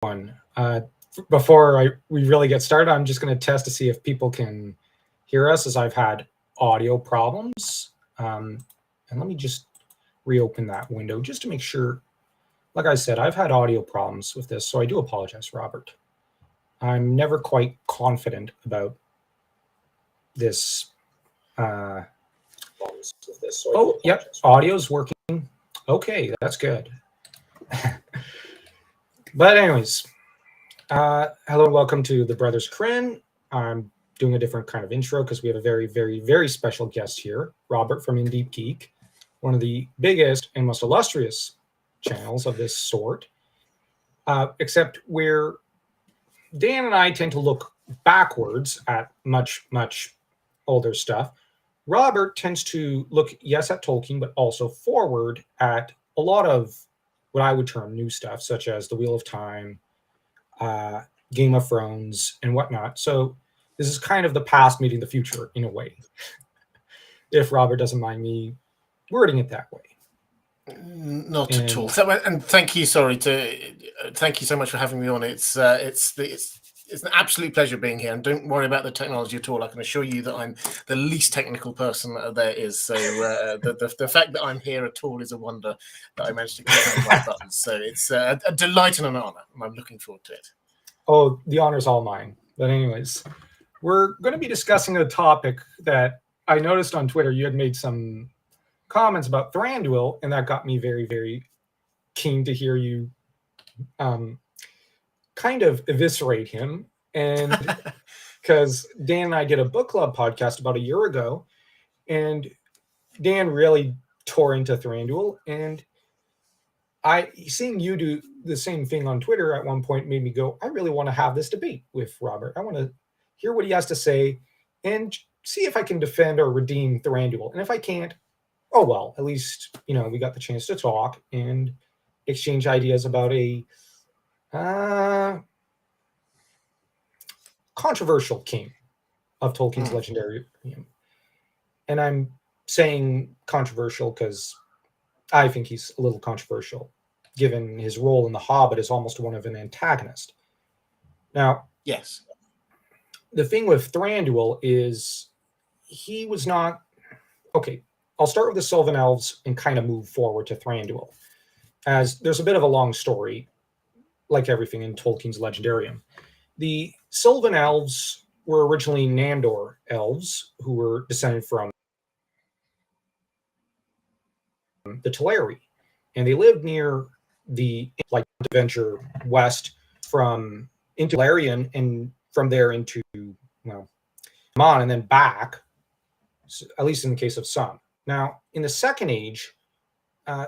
one. Before we really get started, I'm just going to test to see if people can hear us, as I've had audio problems. And let me just reopen that window just to make sure. Like I said, I've had audio problems with this, so I do apologize, Robert. I'm never quite confident about this. Oh, yep, audio's working. Okay, that's good. But anyways, hello and welcome to the Brothers Kryn. I'm doing a different kind of intro because we have a very, very, very special guest here, Robert from InDeepGeek, one of the biggest and most illustrious channels of this sort, except where Dan and I tend to look backwards at much, much older stuff. Robert tends to look, yes, at Tolkien, but also forward at a lot of what I would term new stuff, such as The Wheel of Time, Game of Thrones, and whatnot. So this is kind of the past meeting the future in a way, if Robert doesn't mind me wording it that way. Not at all. And thank you. Thank you so much for having me on. It's an absolute pleasure being here. And don't worry about the technology at all. I can assure you that I'm the least technical person there is. So the fact that I'm here at all is a wonder that I managed to click on the right buttons. So it's a delight and an honor, and I'm looking forward to it. Oh, the honor's all mine. But anyways, we're going to be discussing a topic that I noticed on Twitter. You had made some comments about Thranduil, and that got me very, very keen to hear you kind of eviscerate him. And because Dan and I did a book club podcast about a year ago, and Dan really tore into Thranduil, and seeing you do the same thing on Twitter at one point made me go, I really want to have this debate with Robert. I want to hear what he has to say and see if I can defend or redeem Thranduil. And if I can't, oh well, at least, we got the chance to talk and exchange ideas about a controversial king of Tolkien's legendary. And I'm saying controversial because I think he's a little controversial, given his role in The Hobbit as almost one of an antagonist. Now, yes, the thing with Thranduil is he was not... Okay, I'll start with the Sylvan Elves and kind of move forward to Thranduil, as there's a bit of a long story, like everything in Tolkien's Legendarium. The Sylvan Elves were originally Nandor elves, who were descended from the Teleri, and they lived near the venture west into Larian, and from there into Mon, and then back, at least in the case of some. Now, in the Second Age,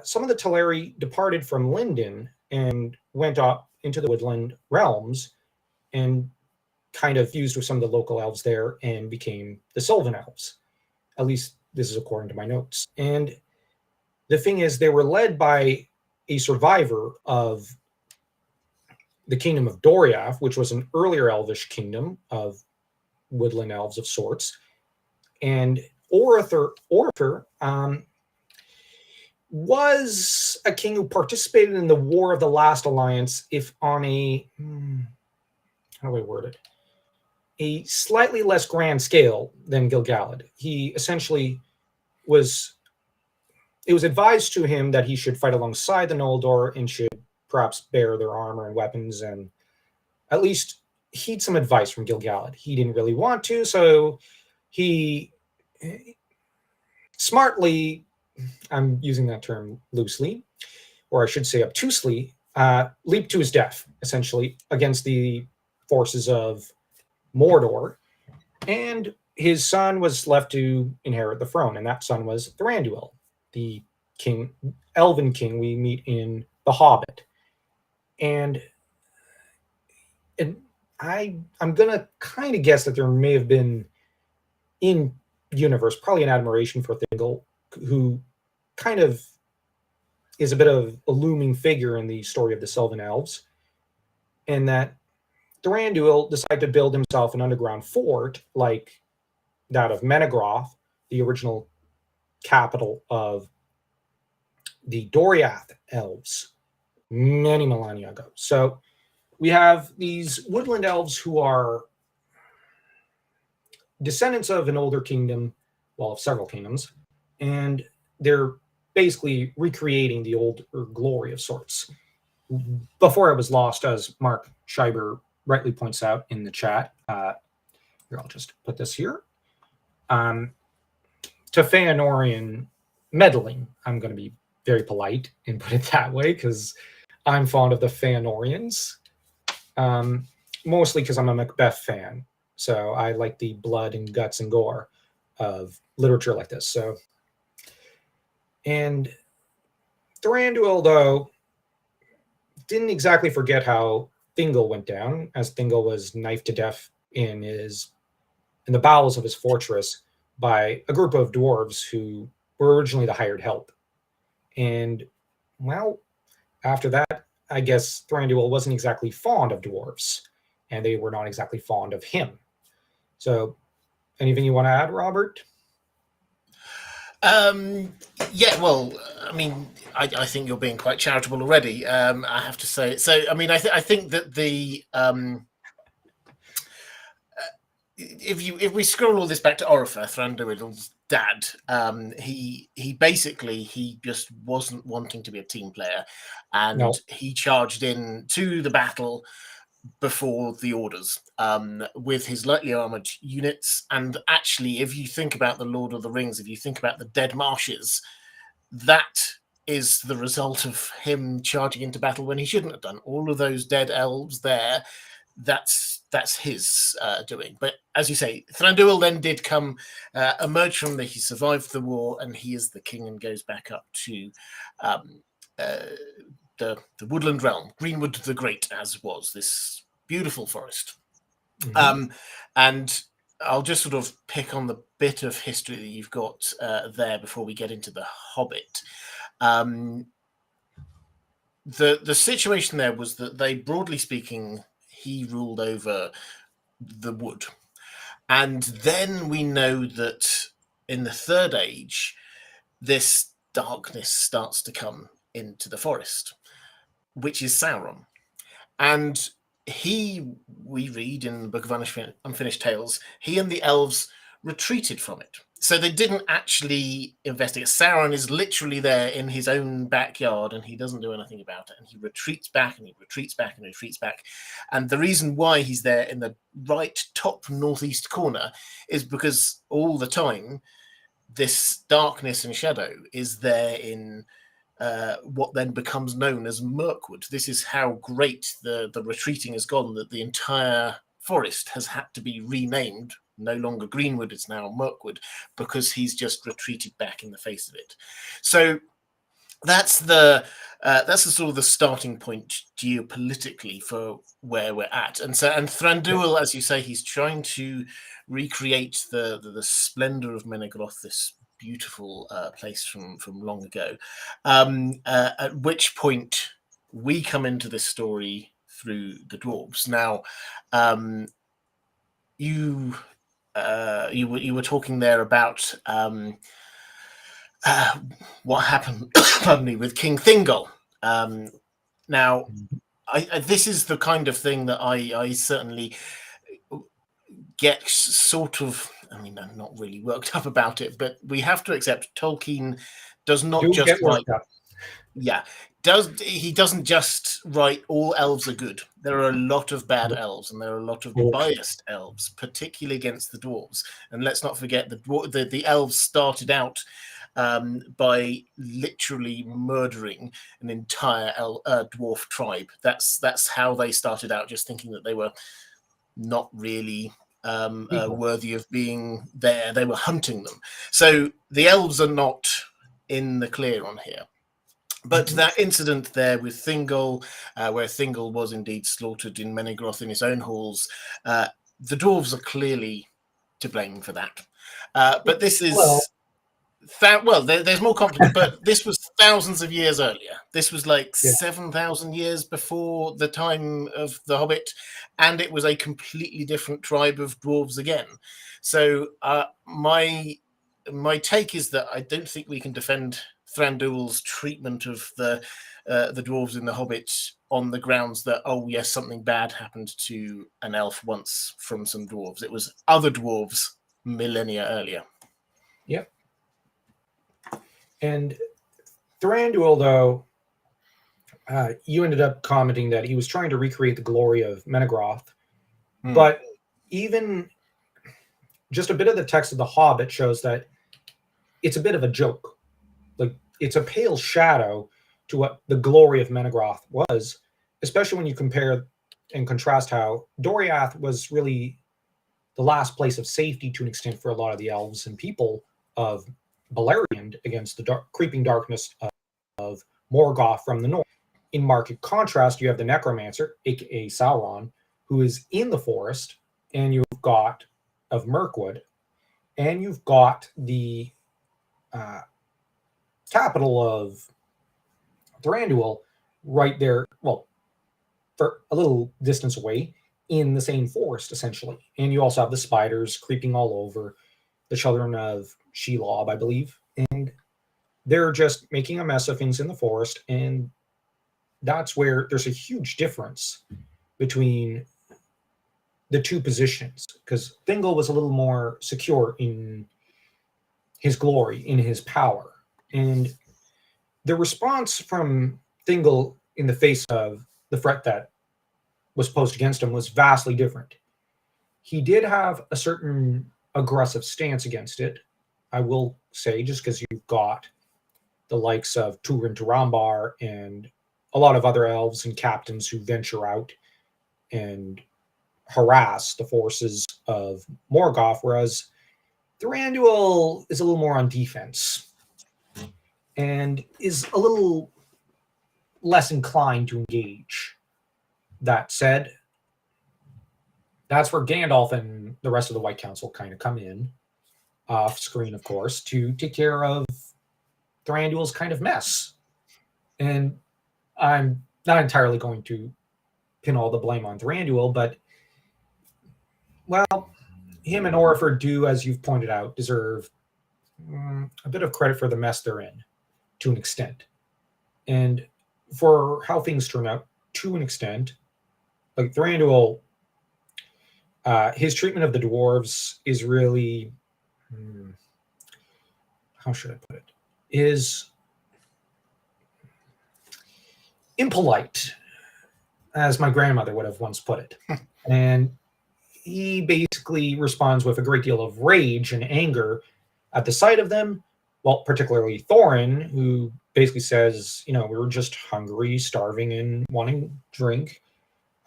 some of the Teleri departed from Lindon and went up into the woodland realms and kind of fused with some of the local elves there and became the Sylvan Elves. At least this is according to my notes. And the thing is, they were led by a survivor of the kingdom of Doriath, which was an earlier elvish kingdom of woodland elves of sorts. And Orather was a king who participated in the War of the Last Alliance, if on a, how do I word it? A slightly less grand scale than Gil-galad. He essentially it was advised to him that he should fight alongside the Noldor and should perhaps bear their armor and weapons and at least heed some advice from Gil-galad. He didn't really want to, so he smartly, I'm using that term loosely, or I should say obtusely, leaped to his death, essentially, against the forces of Mordor, and his son was left to inherit the throne, and that son was Thranduil, the elven king we meet in The Hobbit. And I'm gonna kind of guess that there may have been in universe probably an admiration for Thranduil, who kind of is a bit of a looming figure in the story of the Sylvan Elves, and that Thranduil decided to build himself an underground fort like that of Menegroth, the original capital of the Doriath Elves, many millennia ago. So we have these woodland elves who are descendants of an older kingdom, well, of several kingdoms, and they're basically recreating the old glory of sorts. Before it was lost, as Mark Scheiber rightly points out in the chat. Here, I'll just put this here. To Feanorian meddling, I'm going to be very polite and put it that way, because I'm fond of the Feanorians, mostly because I'm a Macbeth fan. So I like the blood and guts and gore of literature like this. So, and Thranduil, though, didn't exactly forget how Thingol went down, as Thingol was knifed to death in the bowels of his fortress by a group of dwarves who were originally the hired help. And, well, after that, I guess Thranduil wasn't exactly fond of dwarves, and they were not exactly fond of him. So, anything you want to add, Robert? Yeah, well, I mean, I think you're being quite charitable already. I have to say. So, I mean, I think that the if we scroll all this back to Orifer, Thranduil's dad, he just wasn't wanting to be a team player, and he charged in to the battle before the orders with his lightly armored units. And actually, if you think about the Lord of the Rings, if you think about the Dead Marshes, that is the result of him charging into battle when he shouldn't have done. All of those dead elves there, that's his doing. But as you say, Thranduil then did emerge from he survived the war, and he is the king and goes back up to the woodland realm, Greenwood the Great, as was this beautiful forest. Mm-hmm. And I'll just sort of pick on the bit of history that you've got there before we get into the Hobbit. The situation there was that they, broadly speaking, he ruled over the wood. And then we know that in the Third Age, this darkness starts to come into the forest, which is Sauron. And we read in the Book of Unfinished Tales, he and the elves retreated from it. So they didn't actually investigate. Sauron is literally there in his own backyard, and he doesn't do anything about it. And he retreats back, and he retreats back, and he retreats back. And the reason why he's there in the right top northeast corner is because all the time, this darkness and shadow is there in what then becomes known as Mirkwood. This is how great the retreating has gone, that the entire forest has had to be renamed. No longer Greenwood, it's now Mirkwood, because he's just retreated back in the face of it. So that's the sort of the starting point geopolitically for where we're at. And Thranduil, as you say, he's trying to recreate the splendor of Menegroth, this beautiful place from long ago. At which point we come into this story through the dwarves. Now, you were talking there about what happened, pardon me, with King Thingol. Now, this is the kind of thing that I certainly get sort of. I mean, I'm not really worked up about it, but we have to accept Tolkien does not just write. Yeah, he doesn't just write all elves are good. There are a lot of bad elves, and there are a lot of biased elves, particularly against the dwarves. And let's not forget the elves started out by literally murdering an entire dwarf tribe. That's how they started out, just thinking that they were not really worthy of being there. They were hunting them. So the elves are not in the clear on here. But that incident there with Thingol, where Thingol was indeed slaughtered in Menegroth in his own halls, the dwarves are clearly to blame for that. But this is... there's more conflict, but this was thousands of years earlier. This was like 7,000 years before the time of the Hobbit, and it was a completely different tribe of dwarves again. So my take is that I don't think we can defend Thranduil's treatment of the dwarves in the Hobbit on the grounds that, oh yes, something bad happened to an elf once from some dwarves. It was other dwarves millennia earlier. Yep. And Thranduil, though, you ended up commenting that he was trying to recreate the glory of Menegroth, but even just a bit of the text of the Hobbit shows that it's a bit of a joke. Like, it's a pale shadow to what the glory of Menegroth was, especially when you compare and contrast how Doriath was really the last place of safety to an extent for a lot of the elves and people of Beleriand against the creeping darkness of Morgoth from the north. In marked contrast, you have the Necromancer, aka Sauron, who is in the forest, and you've got of Mirkwood, and you've got the capital of Thranduil right there, well, for a little distance away in the same forest, essentially. And you also have the spiders creeping all over, the children of Shelob, I believe, and they're just making a mess of things in the forest, and that's where there's a huge difference between the two positions, because Thingol was a little more secure in his glory, in his power. And the response from Thingol in the face of the threat that was posed against him was vastly different. He did have a certain aggressive stance against it, I will say, just because you've got the likes of Turin Turambar and a lot of other elves and captains who venture out and harass the forces of Morgoth, whereas Thranduil is a little more on defense and is a little less inclined to engage. That said, that's where Gandalf and the rest of the White Council kind of come in, off screen, of course, to take care of Thranduil's kind of mess. And I'm not entirely going to pin all the blame on Thranduil, but, well, him and Oriford do, as you've pointed out, deserve a bit of credit for the mess they're in, to an extent. And for how things turn out, to an extent, like Thranduil, his treatment of the dwarves is really, how should I put it, is impolite, as my grandmother would have once put it. And he basically responds with a great deal of rage and anger at the sight of them. Well, particularly Thorin, who basically says, we were just hungry, starving, and wanting drink.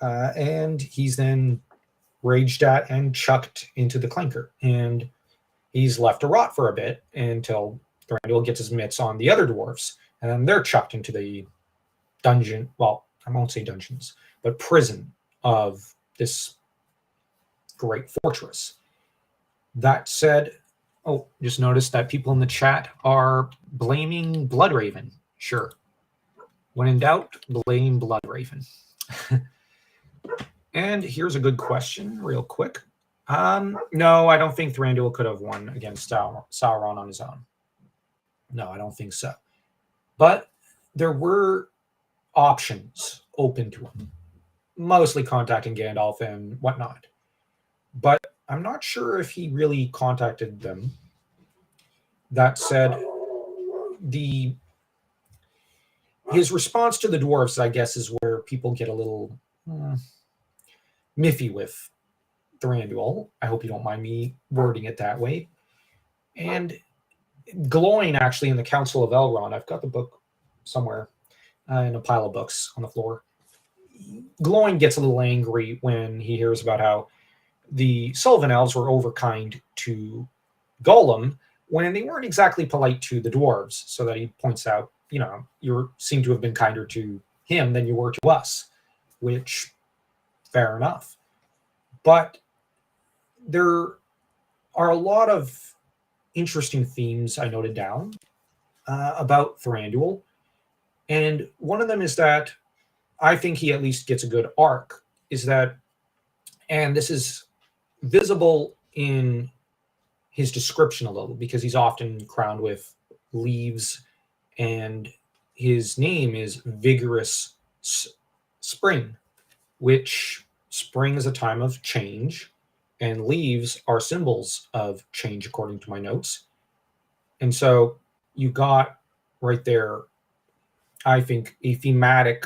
And he's then raged at and chucked into the clinker. And he's left to rot for a bit until Thranduil gets his mitts on the other dwarves. And then they're chucked into the dungeon. Well, I won't say dungeons, but prison of this great fortress. That said, just noticed that people in the chat are blaming Bloodraven. Sure. When in doubt, blame Bloodraven. And here's a good question, real quick. No, I don't think Thranduil could have won against Sauron on his own. No, I don't think so. But there were options open to him, mostly contacting Gandalf and whatnot. But I'm not sure if he really contacted them. That said, his response to the dwarves, I guess, is where people get a little miffy with Thranduil. I hope you don't mind me wording it that way. And Gloin, actually, in the Council of Elrond, I've got the book somewhere in a pile of books on the floor. Gloin gets a little angry when he hears about how the Sylvan Elves were overkind to Gollum when they weren't exactly polite to the dwarves, so that he points out, you seem to have been kinder to him than you were to us, which, fair enough. But there are a lot of interesting themes I noted down about Thranduil, and one of them is that I think he at least gets a good arc, is that, and this is visible in his description a little, because he's often crowned with leaves, and his name is Vigorous spring, which spring is a time of change, and leaves are symbols of change, according to my notes. And so you got right there, I think, a thematic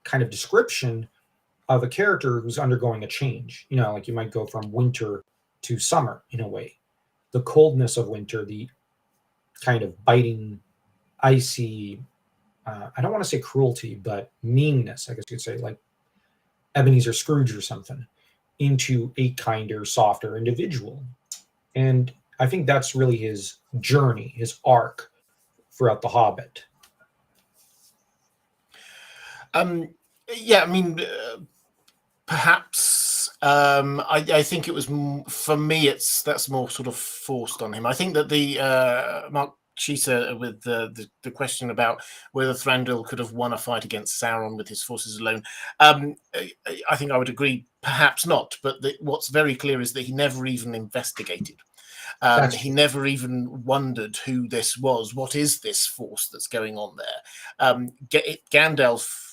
kind of description of a character who's undergoing a change. You know, like you might go from winter to summer in a way. The coldness of winter, the kind of biting, icy, I don't want to say cruelty, but meanness, I guess you could say, like Ebenezer Scrooge or something, into a kinder, softer individual. And I think that's really his journey, his arc throughout The Hobbit. Yeah, I mean, perhaps I think it was for me. That's more sort of forced on him. I think that the Mark Chisa with the question about whether Thranduil could have won a fight against Sauron with his forces alone. I think I would agree, perhaps not. But what's very clear is that he never even investigated. He never even wondered who this was. What is this force that's going on there? Gandalf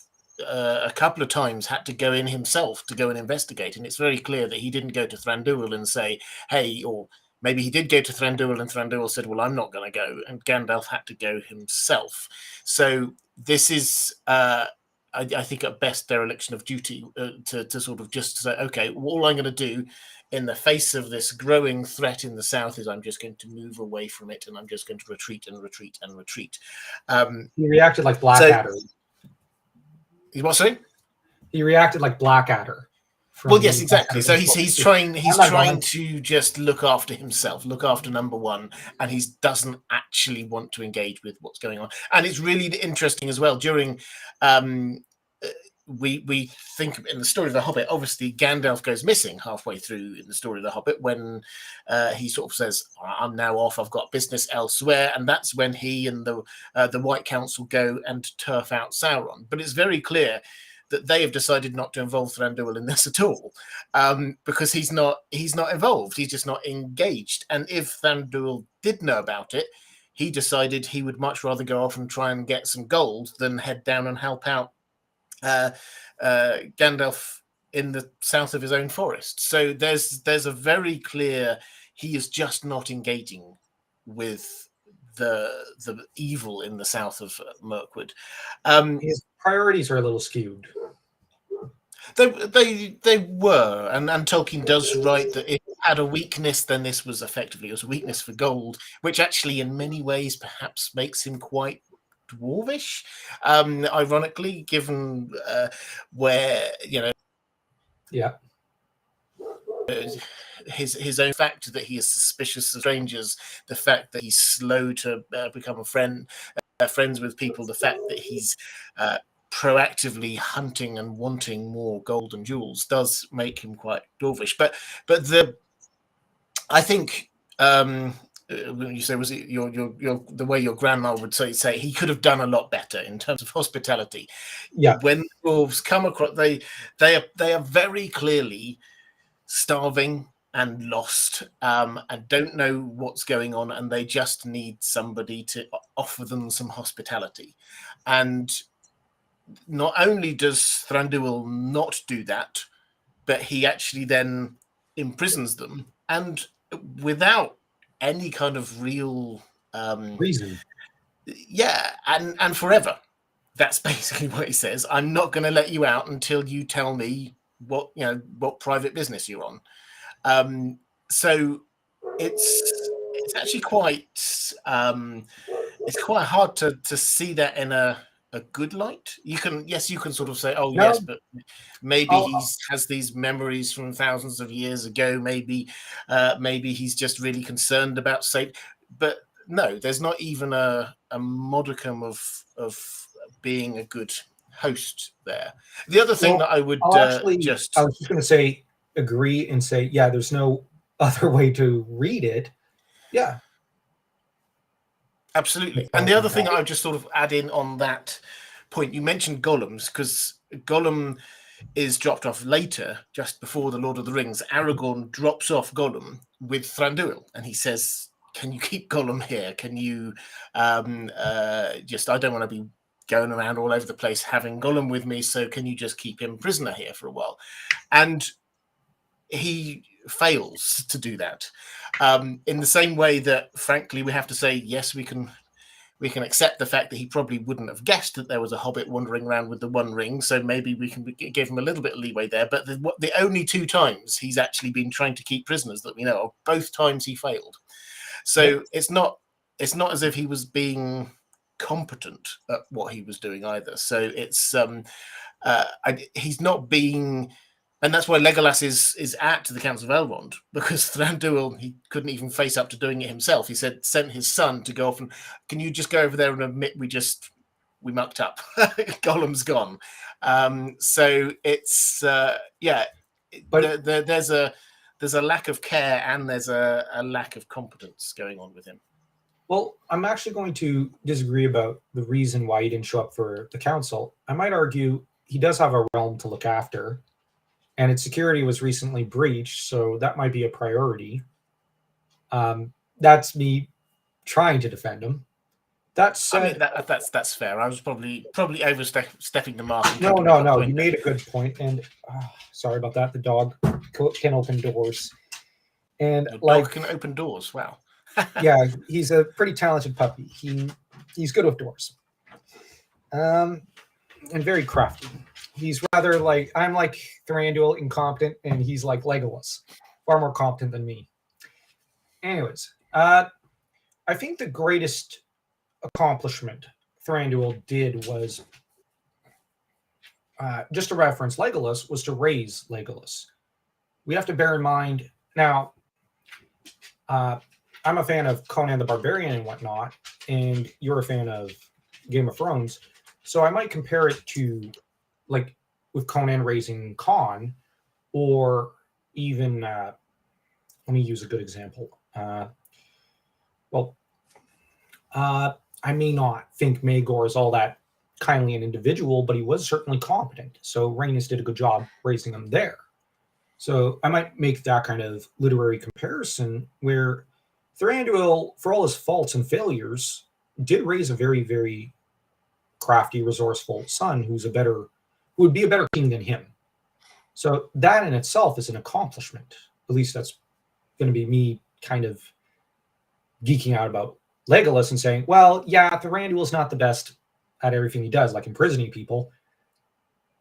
a couple of times had to go in himself to go and investigate, and it's very clear that he didn't go to Thranduil and say, "Hey," or maybe he did go to Thranduil, and Thranduil said, "Well, I'm not going to go," and Gandalf had to go himself. So this is, I think, at best, dereliction of duty to sort of just say, "Okay, all I'm going to do in the face of this growing threat in the south is I'm just going to move away from it, and I'm just going to retreat and retreat and retreat." He reacted like Blackadder. What, sorry? He reacted like Blackadder. Well, yes, exactly. So he's trying to just look after himself, look after number one, and he doesn't actually want to engage with what's going on. And it's really interesting as well. During we think in the story of the Hobbit, obviously Gandalf goes missing halfway through in the story of the Hobbit when he sort of says, "I'm now off. I've got business elsewhere," and that's when he and the White Council go and turf out Sauron. But it's very clear that they have decided not to involve Thranduil in this at all, because he's not involved. He's just not engaged. And if Thranduil did know about it, he decided he would much rather go off and try and get some gold than head down and help out Gandalf in the south of his own forest. So there's a very clear, he is just not engaging with the evil in the south of Mirkwood. His priorities are a little skewed. They were, and Tolkien does write that if it had a weakness, then this was effectively, it was a weakness for gold, which actually in many ways perhaps makes him quite dwarvish, ironically, given where, you know, his own fact that he is suspicious of strangers, the fact that he's slow to become friends with people, the fact that he's proactively hunting and wanting more gold and jewels does make him quite dwarvish. But I think when you say, was it your the way your grandma would say he could have done a lot better in terms of hospitality. Yeah. When dwarves come across, they are very clearly starving and lost, and don't know what's going on, and they just need somebody to offer them some hospitality. And not only does Thranduil not do that, but he actually then imprisons them, and without any kind of real reason. Yeah, and forever. That's basically what he says. I'm not going to let you out until you tell me what private business you're on. So it's actually quite it's quite hard to see that in a good light. You can sort of say, oh no, yes, but maybe he has these memories from thousands of years ago. Maybe he's just really concerned about safety. But no, there's not even a modicum of being a good host there. The other thing that I would I was just going to say, agree and say, yeah, there's no other way to read it. Yeah. Absolutely. And the other thing I would just sort of add in on that point, you mentioned golems, because Gollum is dropped off later, just before the Lord of the Rings. Aragorn drops off Gollum with Thranduil, and he says, can you keep Gollum here? Can you I don't want to be going around all over the place having Gollum with me, so can you just keep him prisoner here for a while? And he fails to do that. In the same way that, frankly, we have to say, yes, we can accept the fact that he probably wouldn't have guessed that there was a hobbit wandering around with the One Ring, so maybe we can give him a little bit of leeway there. But the only 2 times he's actually been trying to keep prisoners that we know of, both times he failed. So it's not as if he was being competent at what he was doing either. So it's he's not being, and that's why Legolas is at the Council of Elrond, because Thranduil, he couldn't even face up to doing it himself. He sent his son to go off and, can you just go over there and admit we mucked up. Gollum's gone. So it's but there's a lack of care and there's a lack of competence going on with him. Well, I'm actually going to disagree about the reason why he didn't show up for the council. I might argue he does have a realm to look after, and its security was recently breached, so that might be a priority. That's me trying to defend him. That said, I mean, that's fair. I was probably overstepping the mark. No. You made a good point, and sorry about that. The dog can open doors, and the dog can open doors. Wow. Yeah, he's a pretty talented puppy. He's good with doors, and very crafty. He's rather like, I'm like Thranduil, incompetent, and he's like Legolas, far more competent than me. Anyways, I think the greatest accomplishment Thranduil did was, just to reference Legolas, was to raise Legolas. We have to bear in mind now. I'm a fan of Conan the Barbarian and whatnot, and you're a fan of Game of Thrones, so I might compare it to, like, with Conan raising Khan, or even let me use a good example. I may not think Maegor is all that kindly an individual, but he was certainly competent. So Rhaenys did a good job raising him there. So I might make that kind of literary comparison, where Thranduil, for all his faults and failures, did raise a very, very crafty, resourceful son who would be a better king than him. So that in itself is an accomplishment. At least that's going to be me kind of geeking out about Legolas and saying, well, yeah, Thranduil's not the best at everything he does, like imprisoning people,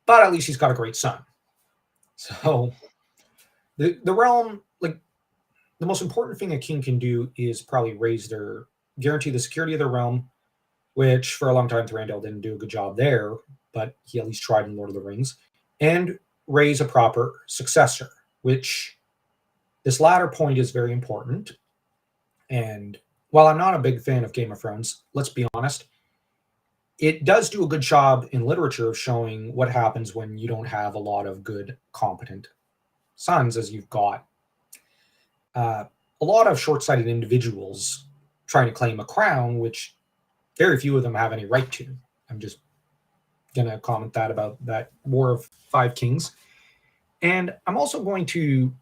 but at least he's got a great son. So the realm, like, the most important thing a king can do is probably guarantee the security of the realm, which for a long time Thranduil didn't do a good job there, but he at least tried in Lord of the Rings, and raise a proper successor, which this latter point is very important. And while I'm not a big fan of Game of Thrones, let's be honest, it does do a good job in literature of showing what happens when you don't have a lot of good, competent sons, as you've got a lot of short-sighted individuals trying to claim a crown, which very few of them have any right to. I'm just going to comment that about that War of Five Kings. And I'm also going to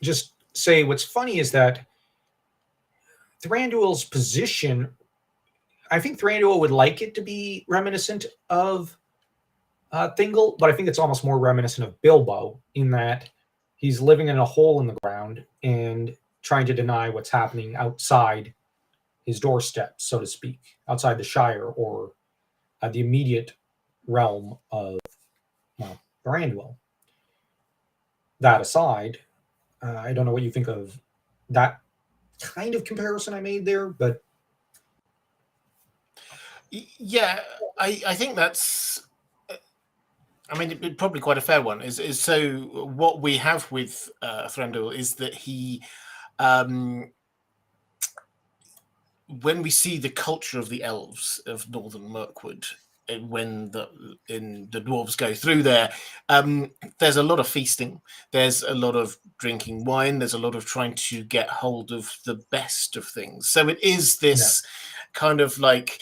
just say what's funny is that Thranduil's position, I think Thranduil would like it to be reminiscent of Thingol, but I think it's almost more reminiscent of Bilbo, in that he's living in a hole in the ground and trying to deny what's happening outside his doorstep, so to speak, outside the Shire, or the immediate realm of Thranduil. That aside, I don't know what you think of that kind of comparison I made there, but yeah, I think that's, I mean, it's probably quite a fair one. Is so what we have with Thranduil is that he, when we see the culture of the elves of Northern Mirkwood, when the dwarves go through there, there's a lot of feasting, there's a lot of drinking wine, there's a lot of trying to get hold of the best of things. So it is this kind of like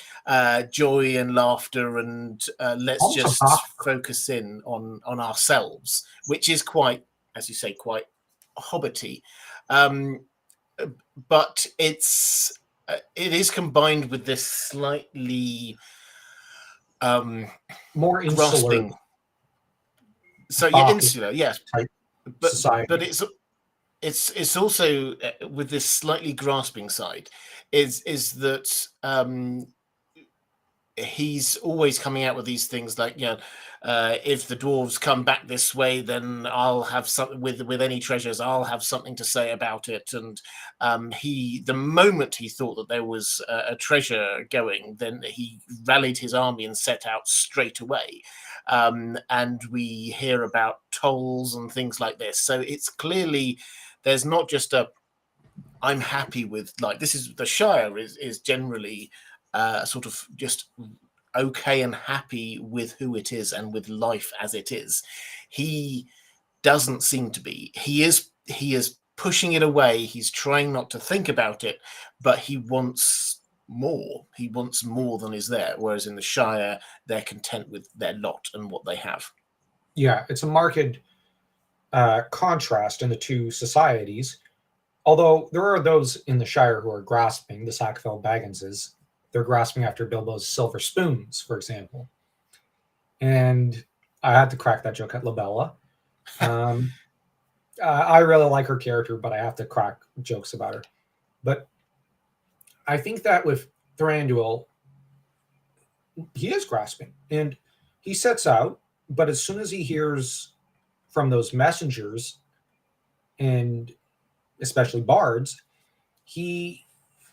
joy and laughter, and let's also just focus in on ourselves, which is quite, as you say, quite hobbity. But it is combined with this slightly more insular, grasping. So yeah, Bach insular, yes, type but society. it's also with this slightly grasping side, is that he's always coming out with these things like, if the dwarves come back this way, then I'll have something with any treasures, I'll have something to say about it. And the moment he thought that there was a treasure going, then he rallied his army and set out straight away. And we hear about tolls and things like this. So it's clearly, there's not just I'm happy with, like, this is the Shire is generally sort of just okay and happy with who it is and with life as it is. He doesn't seem to be. He is pushing it away. He's trying not to think about it, but he wants more. He wants more than is there. Whereas in the Shire, they're content with their lot and what they have. Yeah, it's a marked contrast in the two societies. Although there are those in the Shire who are grasping, the Sackville Bagginses. They're grasping after Bilbo's silver spoons, for example. And I had to crack that joke at Labella. I really like her character, but I have to crack jokes about her. But I think that with Thranduil, he is grasping. And he sets out, but as soon as he hears from those messengers, and especially bards, he,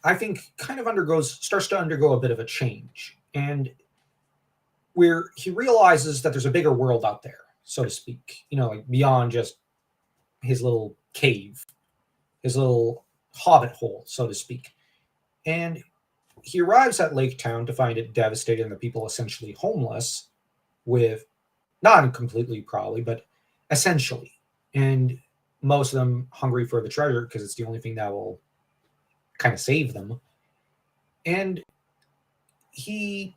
I think, kind of starts to undergo a bit of a change. And where he realizes that there's a bigger world out there, so to speak, like beyond just his little cave, his little hobbit hole, so to speak. And he arrives at Lake Town to find it devastated and the people essentially homeless, with not completely probably, but essentially. And most of them hungry for the treasure because it's the only thing that will kind of save them. And he,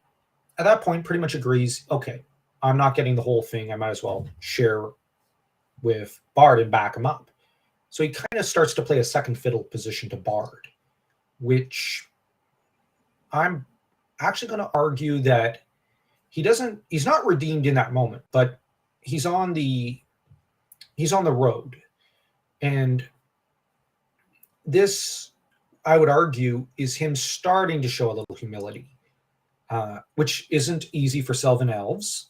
at that point, pretty much agrees, okay, I'm not getting the whole thing. I might as well share with Bard and back him up. So he kind of starts to play a second fiddle position to Bard, which I'm actually going to argue that he's not redeemed in that moment, but he's on the road. And this, I would argue, is him starting to show a little humility, which isn't easy for Sylvan elves,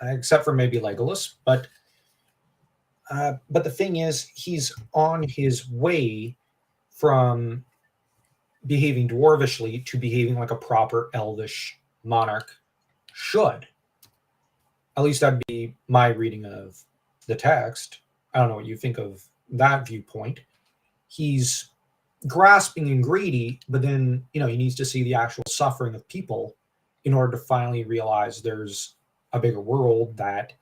except for maybe Legolas. But the thing is, he's on his way from behaving dwarvishly to behaving like a proper elvish monarch should. At least that'd be my reading of the text. I don't know what you think of that viewpoint. He's grasping and greedy, but then, he needs to see the actual suffering of people in order to finally realize there's a bigger world, that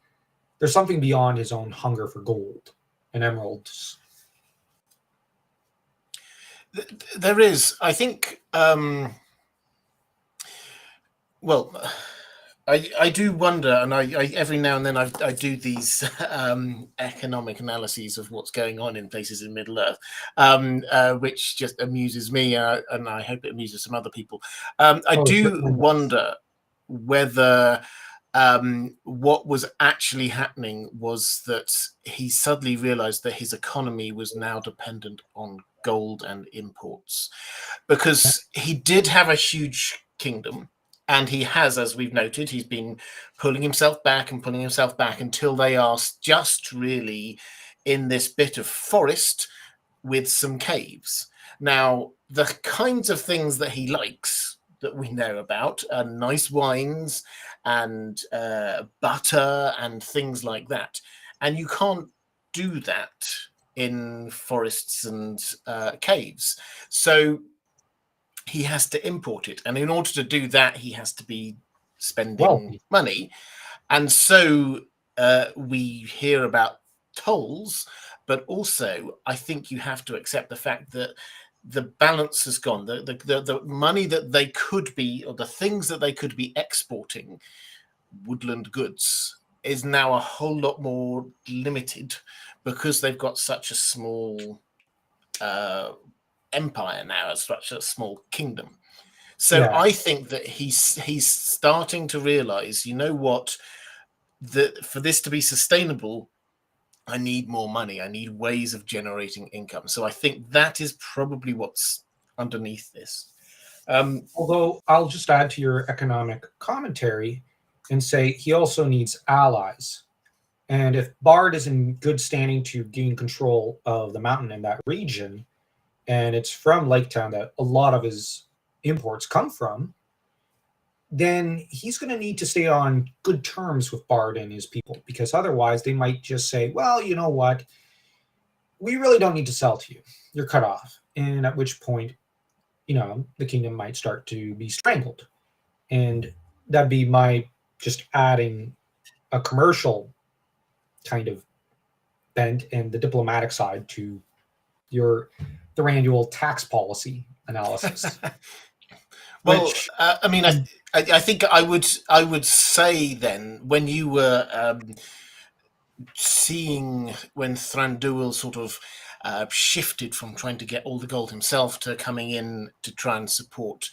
there's something beyond his own hunger for gold and emeralds. There is, I think, well, I do wonder, and I every now and then I do these economic analyses of what's going on in places in Middle Earth, which just amuses me, and I hope it amuses some other people. I do wonder whether what was actually happening was that he suddenly realized that his economy was now dependent on gold and imports, because he did have a huge kingdom. And he has, as we've noted, he's been pulling himself back until they are just really in this bit of forest with some caves. Now, the kinds of things that he likes that we know about are nice wines and butter and things like that. And you can't do that in forests and caves. So he has to import it, and in order to do that, he has to be spending money. And so we hear about tolls, but also I think you have to accept the fact that the balance has gone. The money that they could be, or the things that they could be exporting, woodland goods, is now a whole lot more limited because they've got such a small empire now, as such a small kingdom. So I think that he's starting to realize, you know what, that for this to be sustainable, I need more money. I need ways of generating income. So I think that is probably what's underneath this. Although I'll just add to your economic commentary and say he also needs allies. And if Bard is in good standing to gain control of the mountain in that region, and it's from Lake Town that a lot of his imports come from, then he's going to need to stay on good terms with Bard and his people, because otherwise they might just say, well, you know what? We really don't need to sell to you. You're cut off. And at which point, the kingdom might start to be strangled. And that'd be my just adding a commercial kind of bent and the diplomatic side to your Thranduil tax policy analysis. Well, which, I mean, I think I would say then, when you were seeing when Thranduil sort of shifted from trying to get all the gold himself to coming in to try and support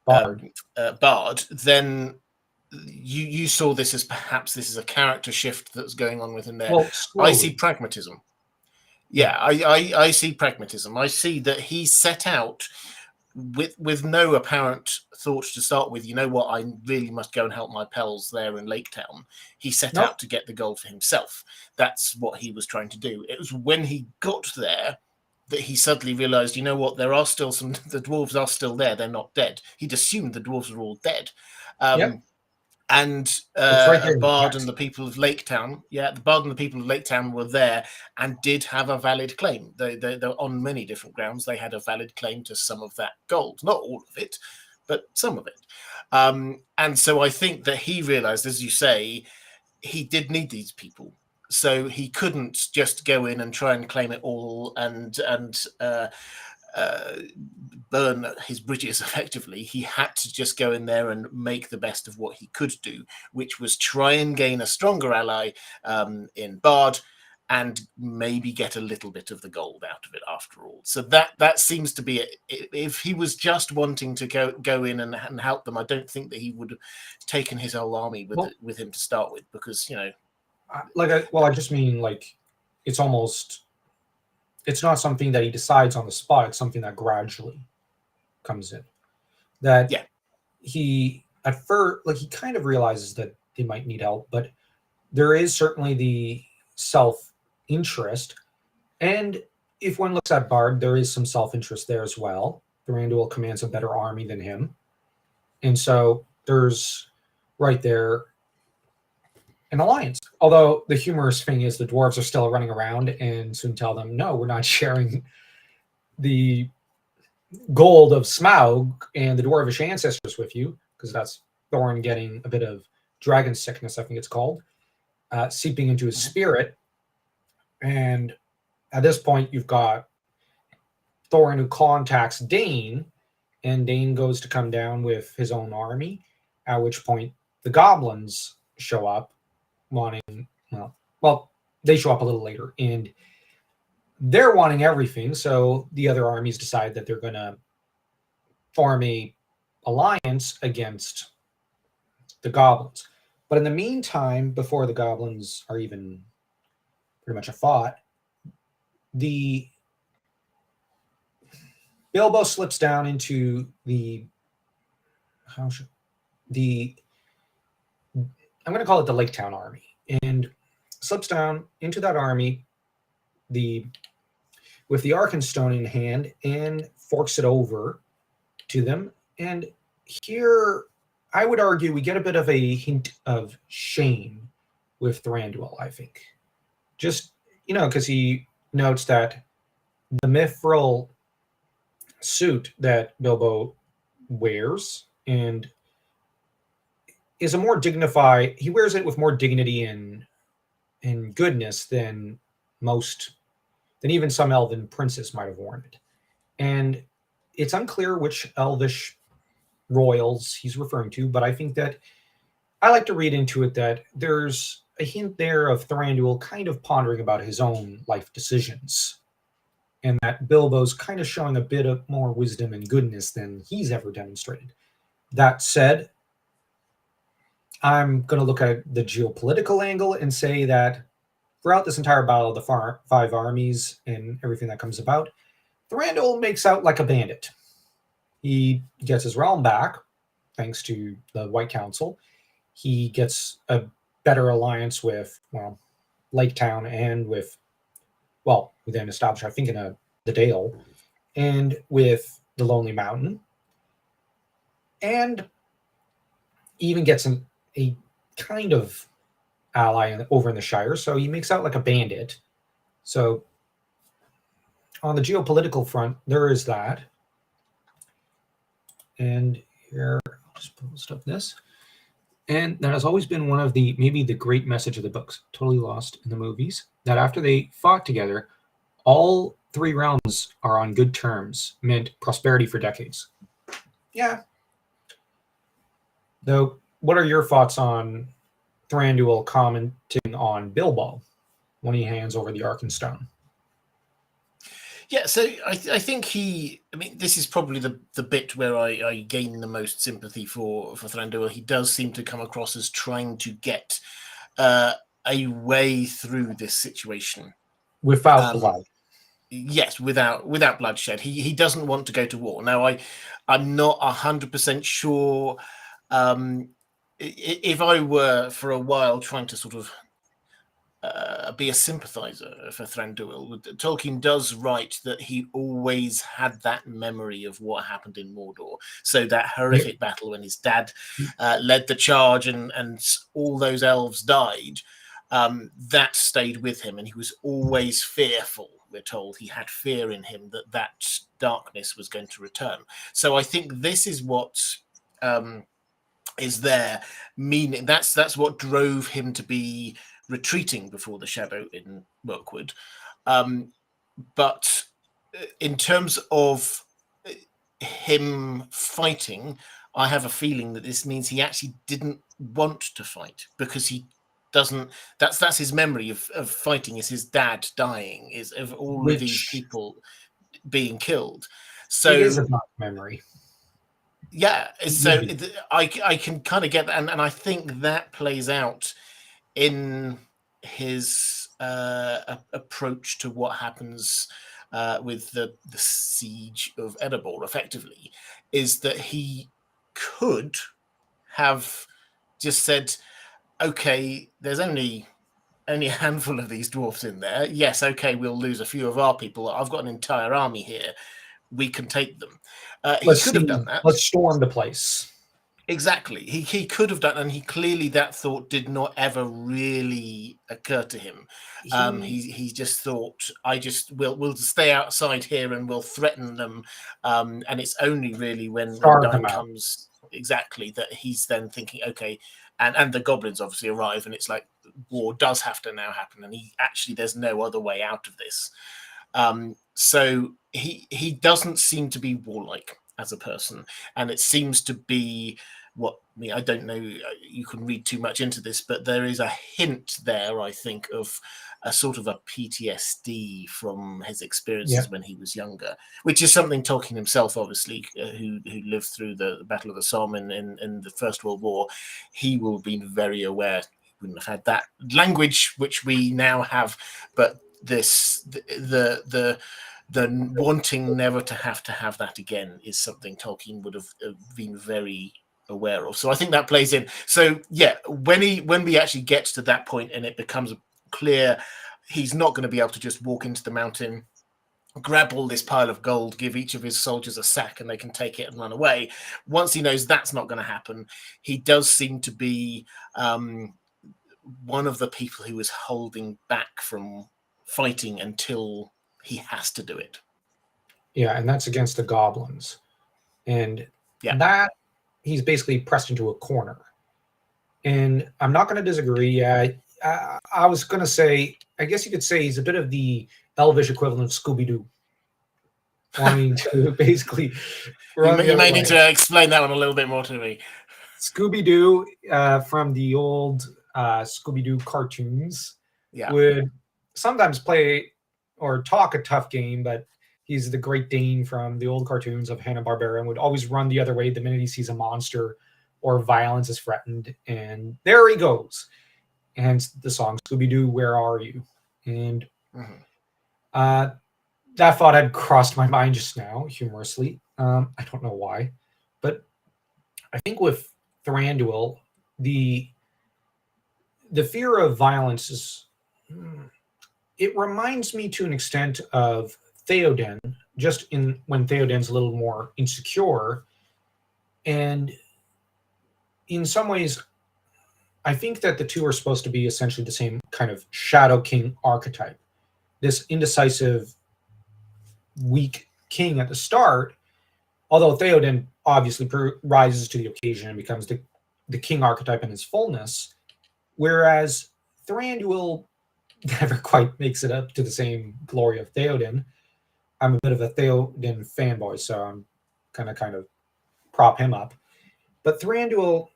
Bard, then you saw this as perhaps this is a character shift that's going on within there. Well, I see pragmatism. Yeah, I see pragmatism. I see that he set out with no apparent thought to start with. You know what? I really must go and help my pals there in Lake Town. He set out to get the gold for himself. That's what he was trying to do. It was when he got there that he suddenly realized, you know what? There are still the dwarves are still there. They're not dead. He'd assumed the dwarves were all dead. And Bard and the people of Lake Town, the Bard and the people of Lake Town were there and did have a valid claim. They're on many different grounds. They had a valid claim to some of that gold, not all of it, but some of it. And so I think that he realized, as you say, he did need these people. So he couldn't just go in and try and claim it all and burn his bridges effectively. He had to just go in there and make the best of what he could do, which was try and gain a stronger ally in Bard and maybe get a little bit of the gold out of it after all. So that seems to be it. If he was just wanting to go in and help them, I don't think that he would have taken his whole army with him to start with, because, I just mean, it's not something that he decides on the spot. It's something that gradually comes in. That he at first, he kind of realizes that they might need help, but there is certainly the self-interest. And if one looks at Bard, there is some self-interest there as well. Thranduil commands a better army than him. And so there's right there an alliance. Although the humorous thing is the dwarves are still running around and soon tell them, no, we're not sharing the gold of Smaug and the dwarvish ancestors with you, because that's Thorin getting a bit of dragon sickness, I think it's called, seeping into his spirit. And at this point, you've got Thorin who contacts Dane, and Dane goes to come down with his own army, at which point the goblins show up wanting, they show up a little later, and they're wanting everything. So the other armies decide that they're going to form a alliance against the goblins. But in the meantime, before the goblins are even pretty much fought, the Bilbo slips down into I'm going to call it the Lake Town army, and slips down into that army with the Arkenstone in hand and forks it over to them. And here, I would argue we get a bit of a hint of shame with Thranduil, I think. Just, because he notes that the mithril suit that Bilbo wears and is a more dignified, he wears it with more dignity and goodness than even some elven princes might have worn it. And it's unclear which elvish royals he's referring to, but I think that I like to read into it that there's a hint there of Thranduil kind of pondering about his own life decisions and that Bilbo's kind of showing a bit of more wisdom and goodness than he's ever demonstrated. That said, I'm going to look at the geopolitical angle and say that throughout this entire battle of the five armies and everything that comes about, Thranduil makes out like a bandit. He gets his realm back, thanks to the White Council. He gets a better alliance with, well, Lake Town and with, well, we then established, I think, in the Dale, and with the Lonely Mountain. And even gets a kind of ally over in the Shire, so he makes out like a bandit. So on the geopolitical front, there is that. And here, I'll just post up this. And that has always been one of maybe the great message of the books, totally lost in the movies, that after they fought together, all three realms are on good terms, meant prosperity for decades. Yeah. Though, what are your thoughts on Thranduil commenting on Bilbo when he hands over the Arkenstone? Yeah, so I think this is probably the bit where I gain the most sympathy for Thranduil. He does seem to come across as trying to get a way through this situation. Without blood. Yes, without bloodshed. He doesn't want to go to war. Now, I'm not 100% sure if I were for a while trying to sort of be a sympathizer for Thranduil. Tolkien does write that he always had that memory of what happened in Mordor. So that horrific battle when his dad led the charge and all those elves died, that stayed with him, and he was always fearful. We're told he had fear in him that darkness was going to return. So I think this is what is there, meaning that's what drove him to be retreating before the shadow in Mirkwood. But in terms of him fighting, I have a feeling that this means he actually didn't want to fight, because he doesn't. That's his memory of fighting, is his dad dying, is of all of these people being killed. So it is a dark memory. Yeah, so I can kind of get that, and I think that plays out in his approach to what happens with the siege of Erebor. Effectively, is that he could have just said, "Okay, there's only a handful of these dwarfs in there. Yes, okay, we'll lose a few of our people. I've got an entire army here. We can take them." He could have done that. Let's storm the place. Exactly. He could have done, and he clearly, that thought did not ever really occur to him. He just thought, we'll stay outside here and we'll threaten them. And it's only really when Dine comes exactly that he's then thinking, okay, and the goblins obviously arrive, and it's like war does have to now happen, and there's no other way out of this. So he doesn't seem to be warlike as a person, and it seems to be I don't know, you can read too much into this, but there is a hint there, I think, of a sort of a PTSD from his experiences when he was younger, which is something Tolkien himself, obviously, who lived through the Battle of the Somme in the First World War, he will have been very aware. He wouldn't have had that language which we now have, but the wanting never to have that again is something Tolkien would have been very aware of. So I think that plays in. So yeah, when we actually get to that point and it becomes clear he's not going to be able to just walk into the mountain, grab all this pile of gold, give each of his soldiers a sack and they can take it and run away. Once he knows that's not going to happen, he does seem to be one of the people who is holding back from fighting until he has to do it. Yeah, and that's against the goblins. And that he's basically pressed into a corner. And I'm not going to disagree. I was going to say, I guess you could say he's a bit of the Elvish equivalent of Scooby-Doo. Wanting to basically you may need to explain that one a little bit more to me. Scooby-Doo from the old Scooby-Doo cartoons would sometimes play or talk a tough game, but He's the Great Dane from the old cartoons of Hanna-Barbera and would always run the other way the minute he sees a monster or violence is threatened. And there he goes. And the song Scooby-Doo, Where Are You? And that thought had crossed my mind just now, humorously. I don't know why. But I think with Thranduil, the fear of violence is... it reminds me to an extent of Theoden, just in when Theoden's a little more insecure. And in some ways, I think that the two are supposed to be essentially the same kind of Shadow King archetype. This indecisive, weak king at the start, although Theoden obviously rises to the occasion and becomes the king archetype in his fullness, whereas Thranduil never quite makes it up to the same glory of Theoden. I'm a bit of a Theoden fanboy, so I'm kind of prop him up. But Thranduil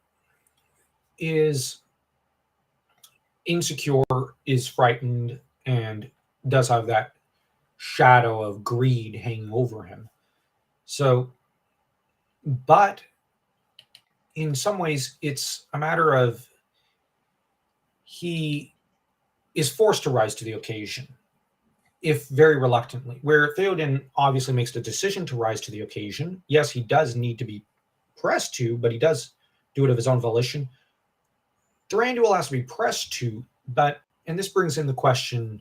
is insecure, is frightened, and does have that shadow of greed hanging over him. So, but in some ways, it's a matter of he is forced to rise to the occasion, if very reluctantly. Where Theoden obviously makes the decision to rise to the occasion. Yes, he does need to be pressed to, but he does do it of his own volition. Thranduil has to be pressed to, and this brings in the question,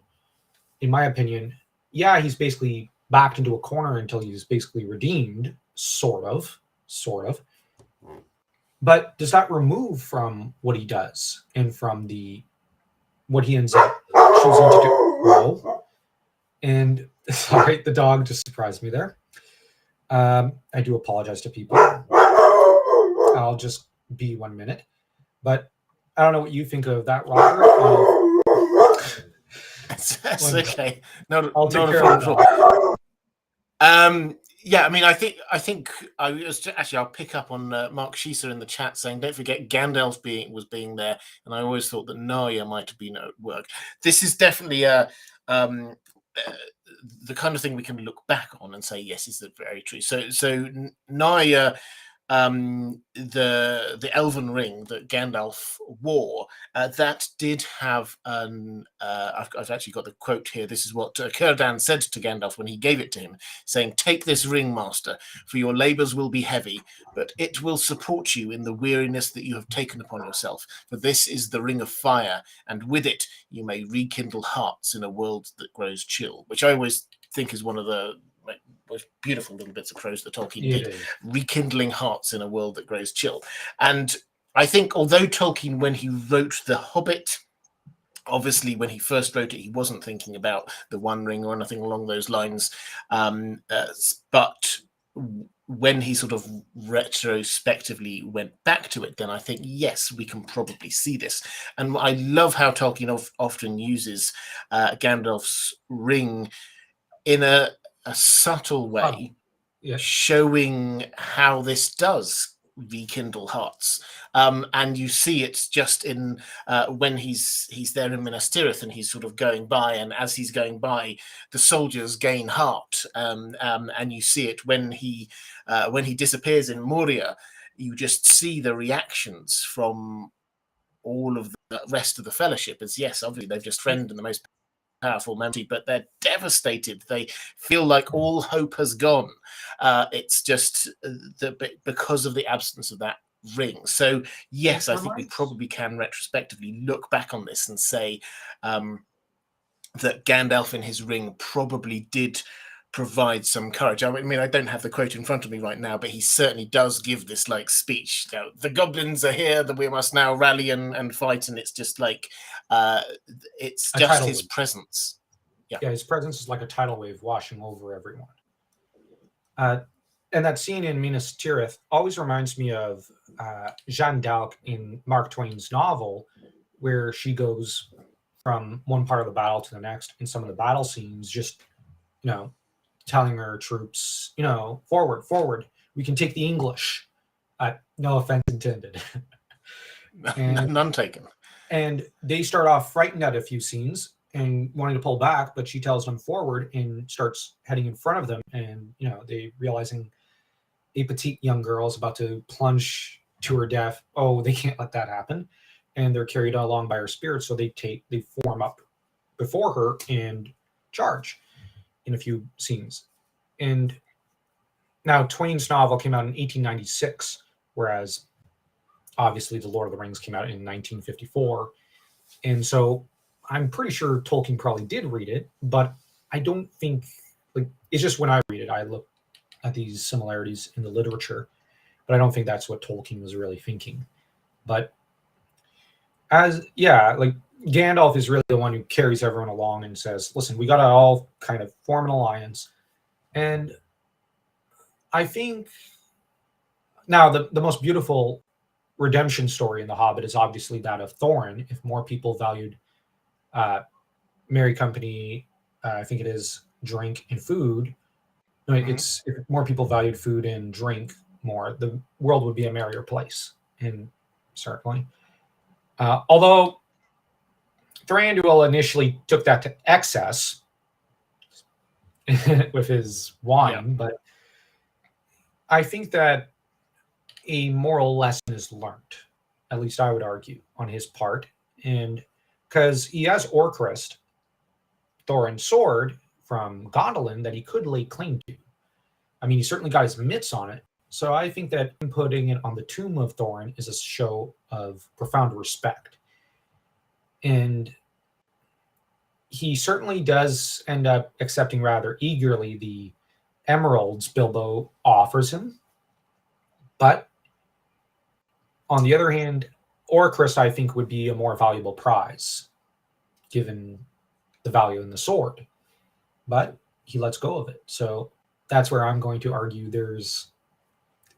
in my opinion, yeah, he's basically backed into a corner until he's basically redeemed, sort of. But does that remove from what he does and from what he ends up choosing to do? Well, and sorry, the dog just surprised me there. I do apologize to people. I'll just be 1 minute. But I don't know what you think of that, Robert. That's okay. No, I'll take not care a of problem. Yeah, I mean, I think I was actually. I'll pick up on Mark Schieser in the chat saying, "Don't forget Gandalf was being there," and I always thought that Narya might have been at work. This is definitely the kind of thing we can look back on and say, yes, is that very true. So Narya, the elven ring that Gandalf wore, that did have an I've actually got the quote here. This is what Círdan said to Gandalf when he gave it to him, saying, "Take this ring, master, for your labors will be heavy, but it will support you in the weariness that you have taken upon yourself. For this is the ring of fire, and with it you may rekindle hearts in a world that grows chill," which I always think is one of the most beautiful little bits of prose that Tolkien did, rekindling hearts in a world that grows chill. And I think although Tolkien, when he wrote The Hobbit, obviously when he first wrote it, he wasn't thinking about the One Ring or anything along those lines. But when he sort of retrospectively went back to it, then I think, yes, we can probably see this. And I love how Tolkien often uses Gandalf's ring in a subtle way, showing how this does rekindle hearts. And you see it just in when he's there in Minas Tirith and he's sort of going by, and as he's going by, the soldiers gain heart. And you see it when he disappears in Moria. You just see the reactions from all of the rest of the Fellowship. As yes, obviously they've just friended the most powerful memory, but they're devastated. They feel like all hope has gone. It's just because of the absence of that ring. So yes, I think we probably can retrospectively look back on this and say that Gandalf and his ring probably did provide some courage. I mean, I don't have the quote in front of me right now, but he certainly does give this like speech. You know, the goblins are here, that we must now rally and fight. And it's just like, it's just his presence. Yeah, his presence is like a tidal wave washing over everyone. And that scene in Minas Tirith always reminds me of Jeanne d'Arc in Mark Twain's novel, where she goes from one part of the battle to the next. In some of the battle scenes, just, telling her troops, forward, we can take the English. No offense intended. None taken. And they start off frightened at a few scenes, and wanting to pull back, but she tells them forward and starts heading in front of them. And they realizing a petite young girl is about to plunge to her death. Oh, they can't let that happen, and they're carried along by her spirit. So they form up before her and charge in a few scenes. And now Twain's novel came out in 1896, whereas obviously the Lord of the Rings came out in 1954. And so I'm pretty sure Tolkien probably did read it, but I don't think, it's just when I read it, I look at these similarities in the literature, but I don't think that's what Tolkien was really thinking. But Gandalf is really the one who carries everyone along and says, listen, we got to all kind of form an alliance. And I think now the most beautiful redemption story in The Hobbit is obviously that of Thorin. If more people valued merry company, I think it is drink and food. No, it's if more people valued food and drink more, the world would be a merrier place. And certainly, although Thranduil initially took that to excess with his wine, but I think that a moral lesson is learned, at least I would argue, on his part. And because he has Orcrist, Thorin's sword, from Gondolin that he could lay claim to. I mean, he certainly got his mitts on it. So I think that putting it on the tomb of Thorin is a show of profound respect. And he certainly does end up accepting rather eagerly the emeralds Bilbo offers him. But on the other hand, Orcrist, I think, would be a more valuable prize, given the value in the sword. But he lets go of it. So that's where I'm going to argue there's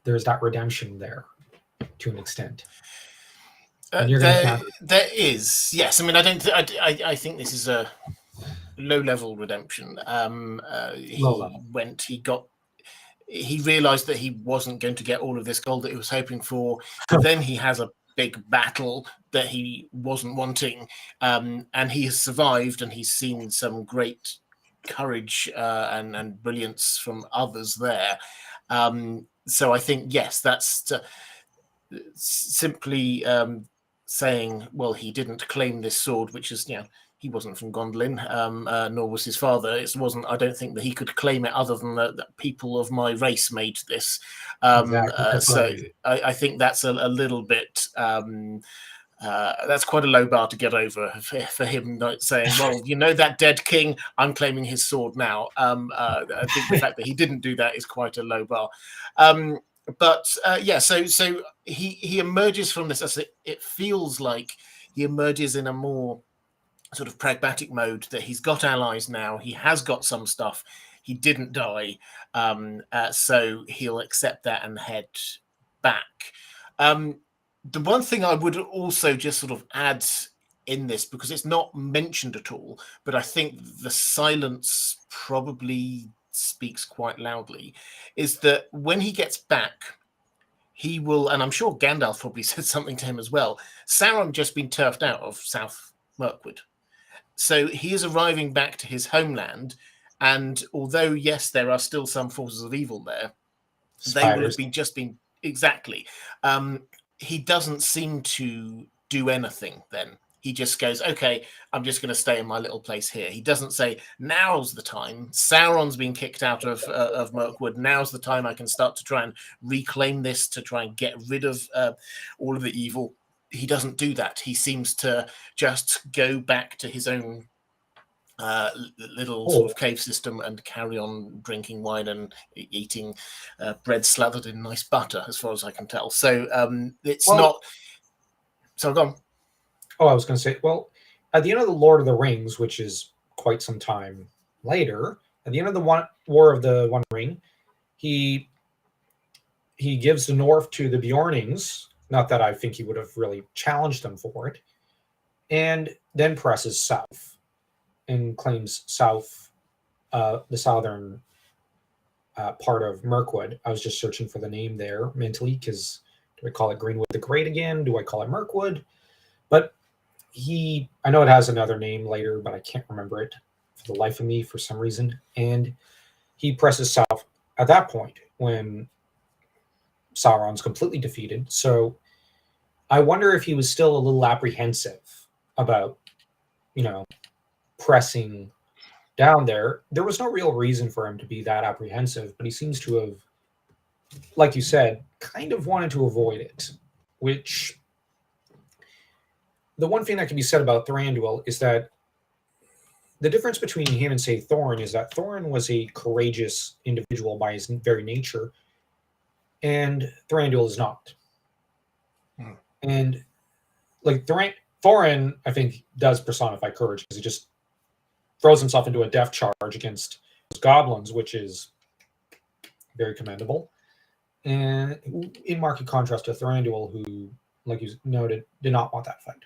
that redemption there to an extent. There is, yes. I mean, I think this is a low-level redemption. He realized that he wasn't going to get all of this gold that he was hoping for. Then he has a big battle that he wasn't wanting, and he has survived, and he's seen some great courage and brilliance from others there. So I think, yes, that's simply saying, well, he didn't claim this sword, which is, he wasn't from Gondolin, nor was his father. It wasn't. I don't think that he could claim it other than that people of my race made this. Exactly. So I think that's a little bit. That's quite a low bar to get over for him, not saying, well, that dead king, I'm claiming his sword now. I think the fact that he didn't do that is quite a low bar. So he emerges from this. It feels like he emerges in a more sort of pragmatic mode, that he's got allies now. He has got some stuff. He didn't die. So he'll accept that and head back. The one thing I would also just sort of add in this, because it's not mentioned at all, but I think the silence probably speaks quite loudly, is that when he gets back, he will, and I'm sure Gandalf probably said something to him as well, Sauron just been turfed out of South Mirkwood. So he is arriving back to his homeland, and although, yes, there are still some forces of evil there, they will have been exactly. He doesn't seem to do anything then. He just goes, okay, I'm just going to stay in my little place here. He doesn't say, now's the time. Sauron's been kicked out of Mirkwood. Now's the time I can start to try and reclaim this, to try and get rid of all of the evil. He doesn't do that. He seems to just go back to his own little sort of cave system and carry on drinking wine and eating bread slathered in nice butter, as far as I can tell. So it's not. So go on. Oh, I was going to say, well, at the end of the Lord of the Rings, which is quite some time later, at the end of the War of the One Ring, he gives the North to the Bjornings. Not that I think he would have really challenged them for it, and then presses south and claims the southern part of Mirkwood. I was just searching for the name there mentally, because do I call it Greenwood the Great again? Do I call it Mirkwood? But I know it has another name later, but I can't remember it for the life of me for some reason. And he presses south at that point when Sauron's completely defeated. So I wonder if he was still a little apprehensive about, pressing down there. There was no real reason for him to be that apprehensive, but he seems to have, like you said, kind of wanted to avoid it, which the one thing that can be said about Thranduil is that the difference between him and, say, Thorin is that Thorin was a courageous individual by his very nature, and Thranduil is not. Hmm. And like Thorin, I think, does personify courage because he just throws himself into a death charge against those goblins, which is very commendable. And in marked contrast to Thranduil, who, like you noted, did not want that fight.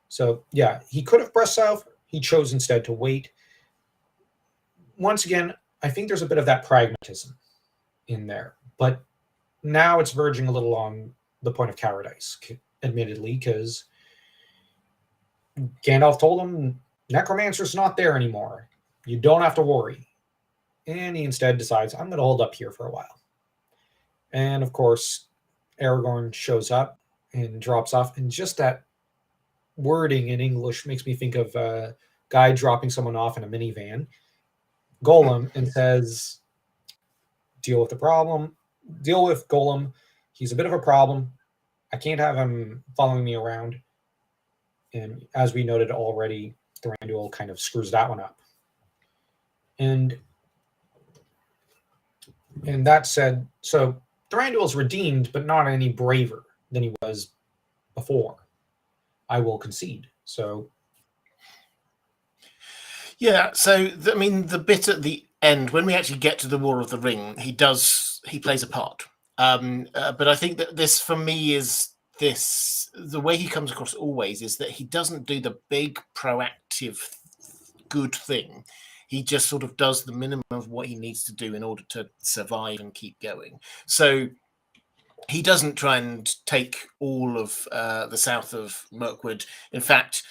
So, yeah, he could have pressed south. He chose instead to wait. Once again, I think there's a bit of that pragmatism in there. But now it's verging a little on the point of cowardice, admittedly, because Gandalf told him, Necromancer's not there anymore. You don't have to worry. And he instead decides, I'm going to hold up here for a while. And, of course, Aragorn shows up and drops off. And just that wording in English makes me think of a guy dropping someone off in a minivan, Gollum, and says, deal with the problem. Deal with Gollum. He's a bit of a problem. I can't have him following me around. And as we noted already, Thranduil kind of screws that one up. And that said, so Thranduil's redeemed, but not any braver than he was before. I will concede. So, yeah. So the bit at the end when we actually get to the War of the Ring, he plays a part. But I think that this, for me, is the way he comes across always is that he doesn't do the big proactive good thing. He just sort of does the minimum of what he needs to do in order to survive and keep going. So he doesn't try and take all of the south of Mirkwood. In fact,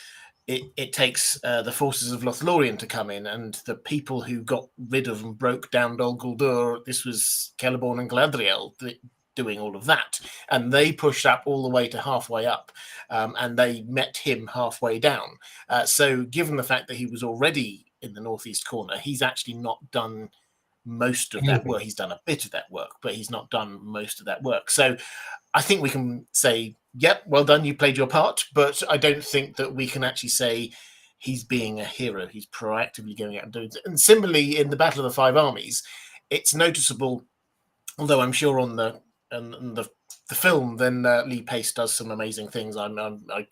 it takes the forces of Lothlorien to come in, and the people who got rid of and broke down Dol Guldur, this was Celeborn and Galadriel doing all of that. And they pushed up all the way to halfway up, and they met him halfway down. So given the fact that he was already in the northeast corner, he's actually not done most of that work. He's done a bit of that work, but he's not done most of that work. So I think we can say, yep, well done, you played your part, but I don't think that we can actually say he's being a hero. He's proactively going out and doing it. And similarly, in the Battle of the Five Armies, it's noticeable, although I'm sure on the film, then Lee Pace does some amazing things. I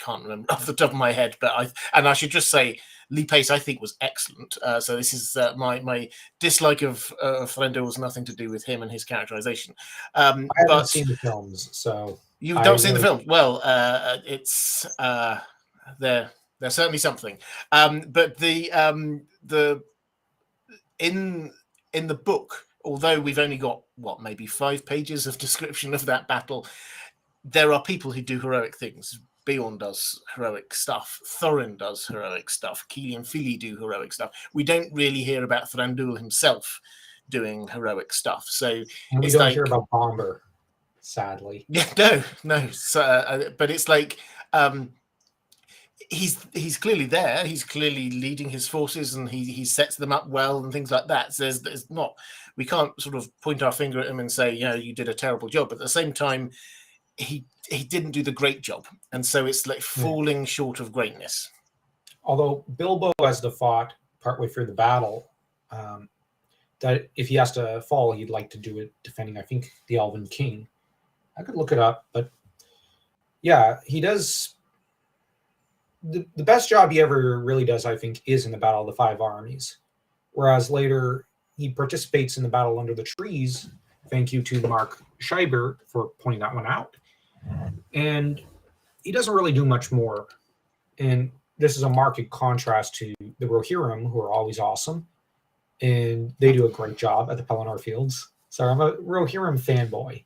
can't remember off the top of my head, but I should just say Lee Pace I think was excellent. So this is my dislike of Thranduil was nothing to do with him and his characterization. I haven't seen the films, so you don't see the film. Well, it's they're certainly something. But the in the book, although we've only got maybe 5 pages of description of that battle, there are people who do heroic things. Beorn does heroic stuff. Thorin does heroic stuff. Keely and Fili do heroic stuff. We don't really hear about Thranduil himself doing heroic stuff. So and we don't hear about Bomber, sadly. Yeah, no. So, but it's like he's clearly there. He's clearly leading his forces, and he sets them up well and things like that. So there's not. We can't sort of point our finger at him and say, you did a terrible job. But at the same time, he didn't do the great job, and so it's like falling short of greatness. Although Bilbo has the thought partway through the battle that if he has to fall, he'd like to do it defending, I think, the Elven King. I could look it up, but yeah, he does. The best job he ever really does, I think, is in the Battle of the Five Armies. Whereas later he participates in the Battle Under the Trees. Thank you to Mark Scheiber for pointing that one out. And he doesn't really do much more. And this is a marked contrast to the Rohirrim, who are always awesome. And they do a great job at the Pelennor Fields. Sorry, I'm a Rohirrim fanboy.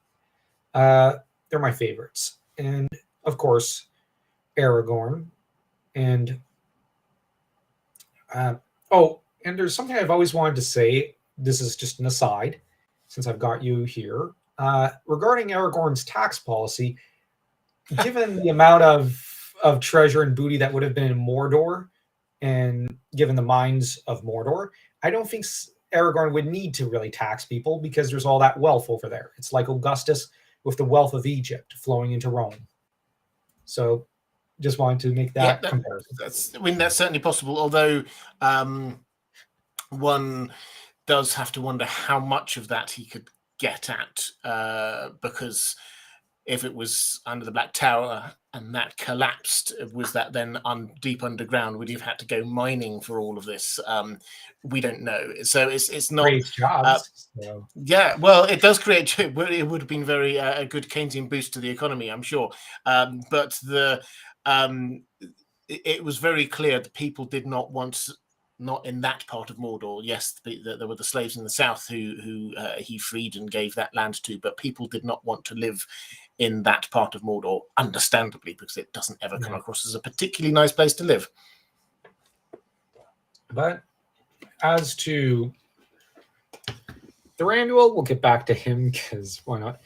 They're my favorites. And, of course, Aragorn. And oh, and there's something I've always wanted to say. This is just an aside, since I've got you here. Regarding Aragorn's tax policy, given the amount of treasure and booty that would have been in Mordor, and given the mines of Mordor, I don't think Aragorn would need to really tax people because there's all that wealth over there. It's like Augustus with the wealth of Egypt flowing into Rome. So just wanted to make that comparison. That's certainly possible, although one does have to wonder how much of that he could get at, because if it was under the Black Tower and that collapsed, was that then deep underground? Would he have had to go mining for all of this? We don't know. So it's not. Jobs, Yeah, well, it does create. It would have been very a good Keynesian boost to the economy, I'm sure. But it was very clear that people did not want. Not in that part of Mordor. Yes, there were the slaves in the south who he freed and gave that land to, but people did not want to live in that part of Mordor, understandably, because it doesn't ever come across as a particularly nice place to live. But as to Thranduil, we'll get back to him because why not?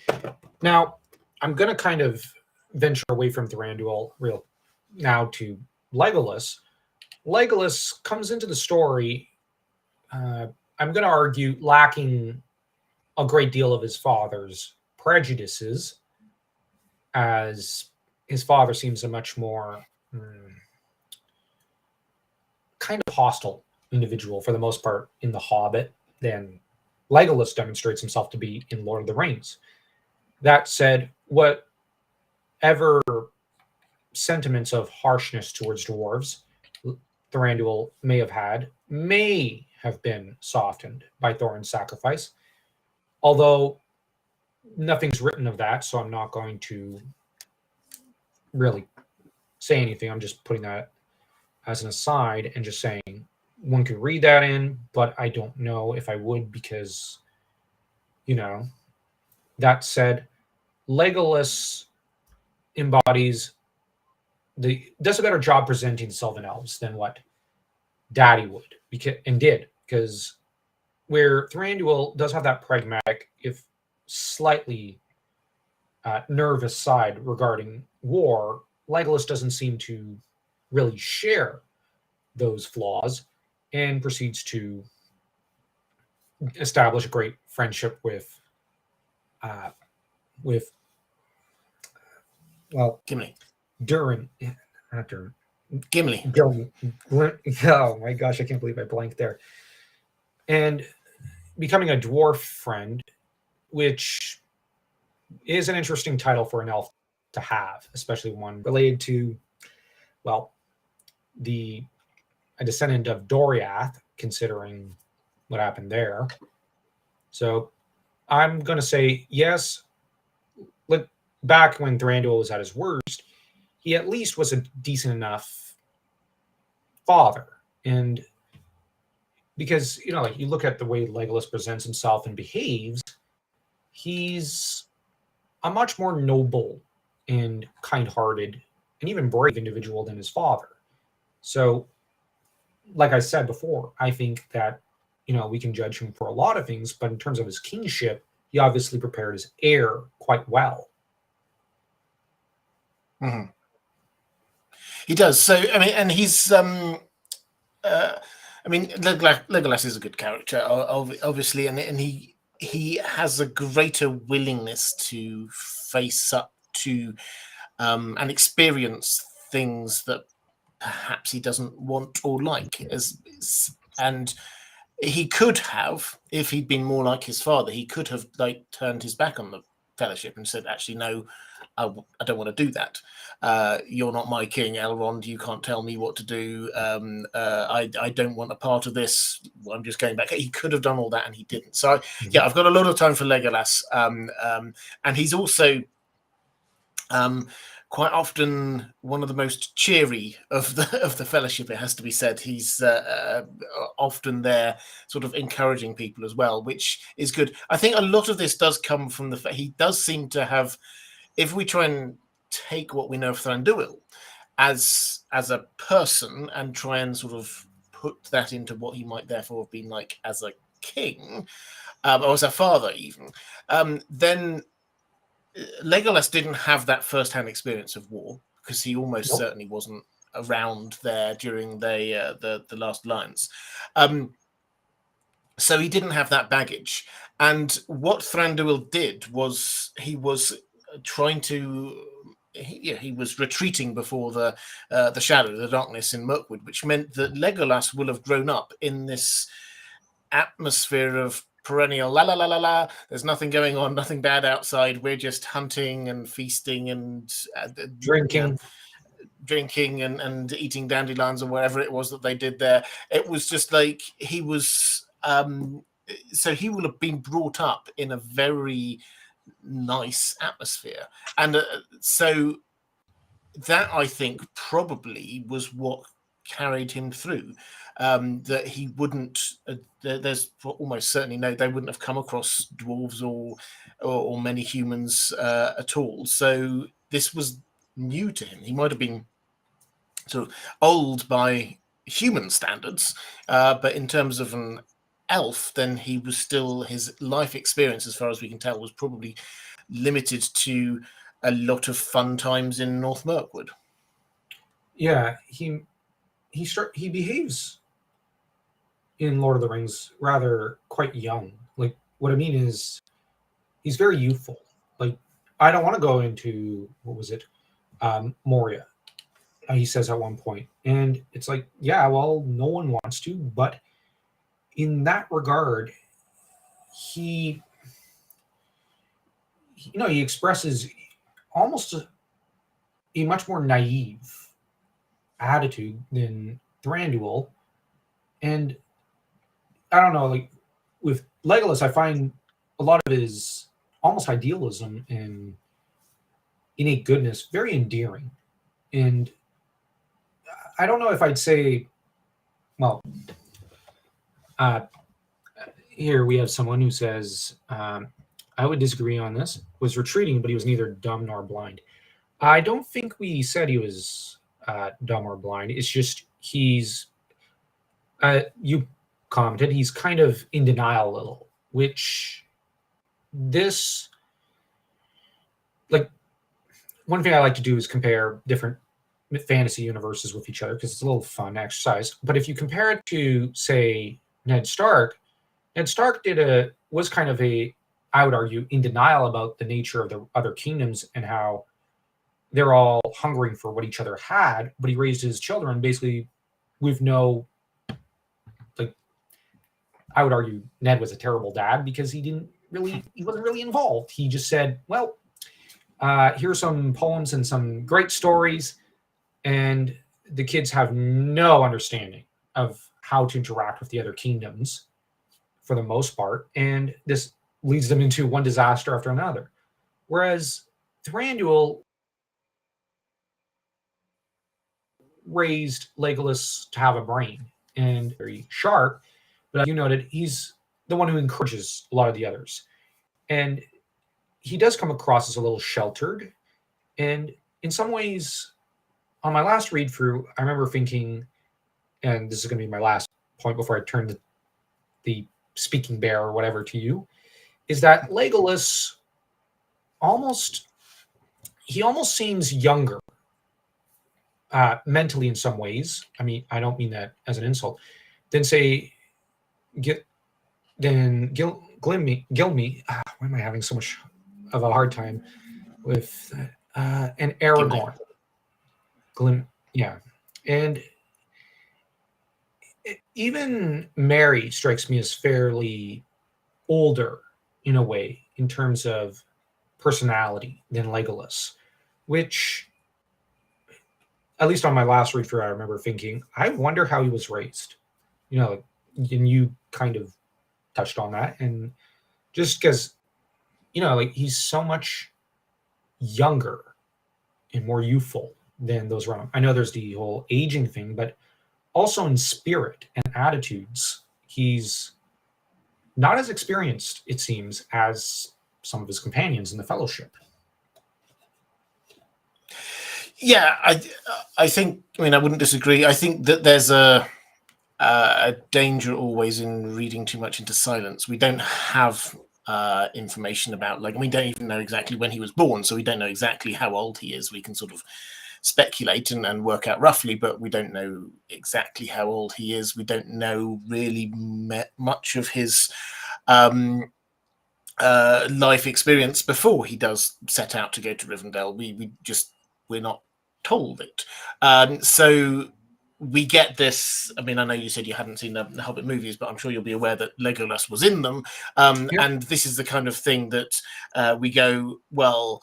Now, I'm going to kind of venture away from Thranduil now to Legolas. Legolas comes into the story, I'm going to argue, lacking a great deal of his father's prejudices, as his father seems a much more kind of hostile individual, for the most part, in The Hobbit than Legolas demonstrates himself to be in Lord of the Rings. That said, whatever sentiments of harshness towards dwarves Thranduil may have been softened by Thorin's sacrifice, although nothing's written of that, so I'm not going to really say anything. I'm just putting that as an aside and just saying one could read that in, but I don't know if I would because, that said, Legolas does a better job presenting Sylvan elves than what Daddy would because where Thranduil does have that pragmatic, if slightly nervous side regarding war, Legolas doesn't seem to really share those flaws and proceeds to establish a great friendship with Gimli. Gimli. Oh my gosh, I can't believe I blanked there. And becoming a dwarf friend, which is an interesting title for an elf to have, especially one related to, a descendant of Doriath, considering what happened there. So I'm going to say yes. Back when Thranduil was at his worst, he at least was a decent enough father. And because, you look at the way Legolas presents himself and behaves, he's a much more noble and kind-hearted and even brave individual than his father. So, like I said before, I think that, we can judge him for a lot of things, but in terms of his kingship, he obviously prepared his heir quite well. Mm-hmm. He does. So, and he's, Legolas is a good character, obviously, and he has a greater willingness to face up to and experience things that perhaps he doesn't want or like. And he could have, if he'd been more like his father, he could have turned his back on the Fellowship and said, actually, no, I don't want to do that. You're not my king, Elrond. You can't tell me what to do. I don't want a part of this. I'm just going back. He could have done all that, and he didn't. So, yeah, I've got a lot of time for Legolas. And he's also quite often one of the most cheery of the Fellowship, it has to be said. He's often there sort of encouraging people as well, which is good. I think a lot of this does come from the fact he does seem to have, if we try and take what we know of Thranduil, as a person and try and sort of put that into what he might therefore have been like as a king, or as a father even, then Legolas didn't have that first-hand experience of war, because he almost certainly wasn't around there during the last alliance. So he didn't have that baggage. And what Thranduil did was he was trying to he was retreating before the shadow, the darkness in Mirkwood, which meant that Legolas will have grown up in this atmosphere of perennial la la la la la. There's nothing going on, nothing bad outside. We're just hunting and feasting and drinking, and eating dandelions or whatever it was that they did there. It was just like he was. So he will have been brought up in a very nice atmosphere, and so that, I think, probably was what carried him through. That he wouldn't. There's almost certainly they wouldn't have come across dwarves or many humans at all. So this was new to him. He might have been sort of old by human standards, but in terms of an elf, then he was still, his life experience, as far as we can tell, was probably limited to a lot of fun times in North Mirkwood. Yeah, he behaves in Lord of the Rings rather quite young. Like, what I mean is, he's very youthful. Like, I don't want to go into, what was it, Moria, he says at one point. And it's like, yeah, well, no one wants to, but in that regard, he expresses almost a much more naive attitude than Thranduil. And I don't know, like with Legolas, I find a lot of his almost idealism and innate goodness very endearing. And I don't know if I'd say, well, here we have someone who says, I would disagree on this, was retreating, but he was neither dumb nor blind. I don't think we said he was dumb or blind. It's just you commented, he's kind of in denial a little, which this, like, one thing I like to do is compare different fantasy universes with each other because it's a little fun exercise. But if you compare it to, say, Ned Stark was kind of I would argue, in denial about the nature of the other kingdoms and how they're all hungering for what each other had, but he raised his children basically with no, like, I would argue Ned was a terrible dad because he wasn't really involved. He just said, well, here's some poems and some great stories, and the kids have no understanding of how to interact with the other kingdoms for the most part, and this leads them into one disaster after another. Whereas Thranduil raised Legolas to have a brain and very sharp, but as you noted, he's the one who encourages a lot of the others. And he does come across as a little sheltered. And in some ways, on my last read through, I remember thinking, and this is going to be my last point before I turn the speaking bear or whatever to you, is that Legolas almost seems younger mentally in some ways. I mean, I don't mean that as an insult. Than say, Gilmy. Why am I having so much of a hard time with and Aragorn? Yeah, and even Mary strikes me as fairly older in a way in terms of personality than Legolas, which, at least on my last read through, I remember thinking, I wonder how he was raised. And you kind of touched on that, and just because, like, he's so much younger and more youthful than those around him. I know there's the whole aging thing, but also in spirit and attitudes, he's not as experienced, it seems, as some of his companions in the Fellowship. Yeah, I think. I mean, I wouldn't disagree. I think that there's a danger always in reading too much into silence. We don't have information about, like, we don't even know exactly when he was born, so we don't know exactly how old he is. We can sort of speculate and work out roughly, but we don't know exactly how old he is. We don't know really much of his life experience before he does set out to go to Rivendell. We're not told it. So we get this. I mean, I know you said you hadn't seen the Hobbit movies, but I'm sure you'll be aware that Legolas was in them. Yep. And this is the kind of thing that we go, well,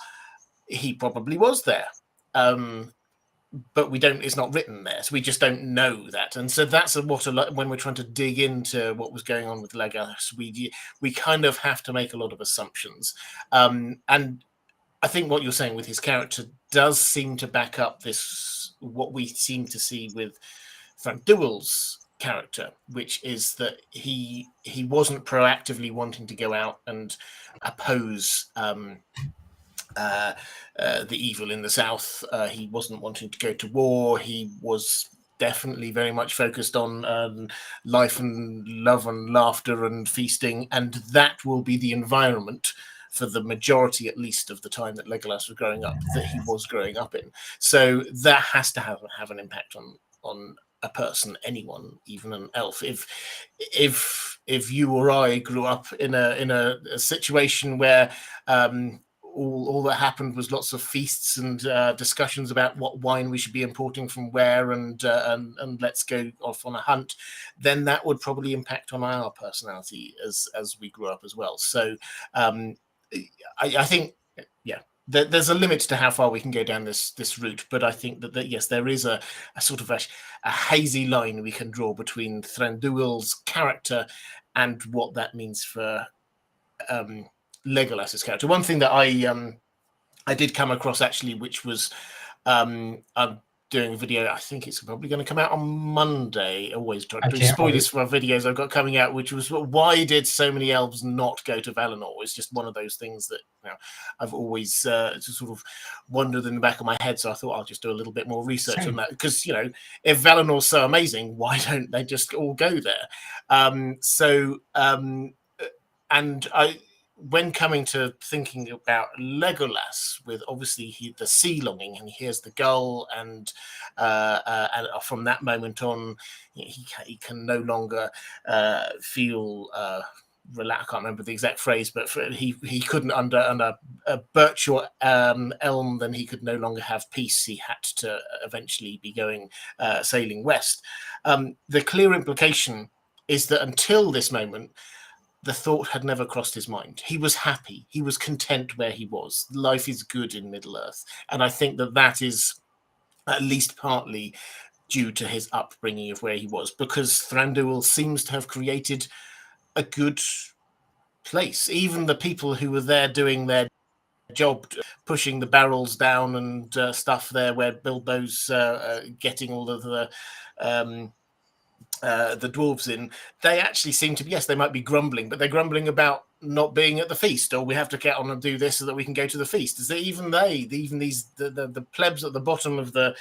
he probably was there. But we don't. It's not written there, so we just don't know that. And so that's when we're trying to dig into what was going on with Legolas, we kind of have to make a lot of assumptions. And I think what you're saying with his character does seem to back up what we seem to see with Thranduil's character, which is that he wasn't proactively wanting to go out and oppose the evil in the south. He wasn't wanting to go to war. He was definitely very much focused on life and love and laughter and feasting, and that will be the environment for the majority, at least, of the time that Legolas was growing up, that he was growing up in. So that has to have an impact on a person, anyone, even an elf. If you or I grew up in a situation where all that happened was lots of feasts and discussions about what wine we should be importing from where, and let's go off on a hunt, then that would probably impact on our personality as we grew up as well. So I think, yeah, there's a limit to how far we can go down this route, but I think that yes, there is a sort of a hazy line we can draw between Thranduil's character and what that means for Legolas's character. One thing that I did come across, actually, which was I'm doing a video. I think it's probably going to come out on Monday. Always try to do spoilers for our videos I've got coming out, which was, why did so many elves not go to Valinor? It's just one of those things that, you know, I've always sort of wondered in the back of my head. So I thought I'll just do a little bit more research on that, because, you know, if Valinor's so amazing, why don't they just all go there? And when coming to thinking about Legolas, with obviously the sea longing, and he hears the gull, and from that moment on, he can no longer feel relax. I can't remember the exact phrase, but he couldn't under a birch or elm, then he could no longer have peace. He had to eventually be going sailing west. The clear implication is that until this moment, the thought had never crossed his mind. He was happy. He was content where he was. Life is good in Middle-earth. And I think that is at least partly due to his upbringing of where he was, because Thranduil seems to have created a good place. Even the people who were there doing their job, pushing the barrels down and stuff there where Bilbo's getting all of the dwarves in, they actually seem to be, yes, they might be grumbling, but they're grumbling about not being at the feast, or we have to get on and do this so that we can go to the feast. Is that even the plebs at the bottom of the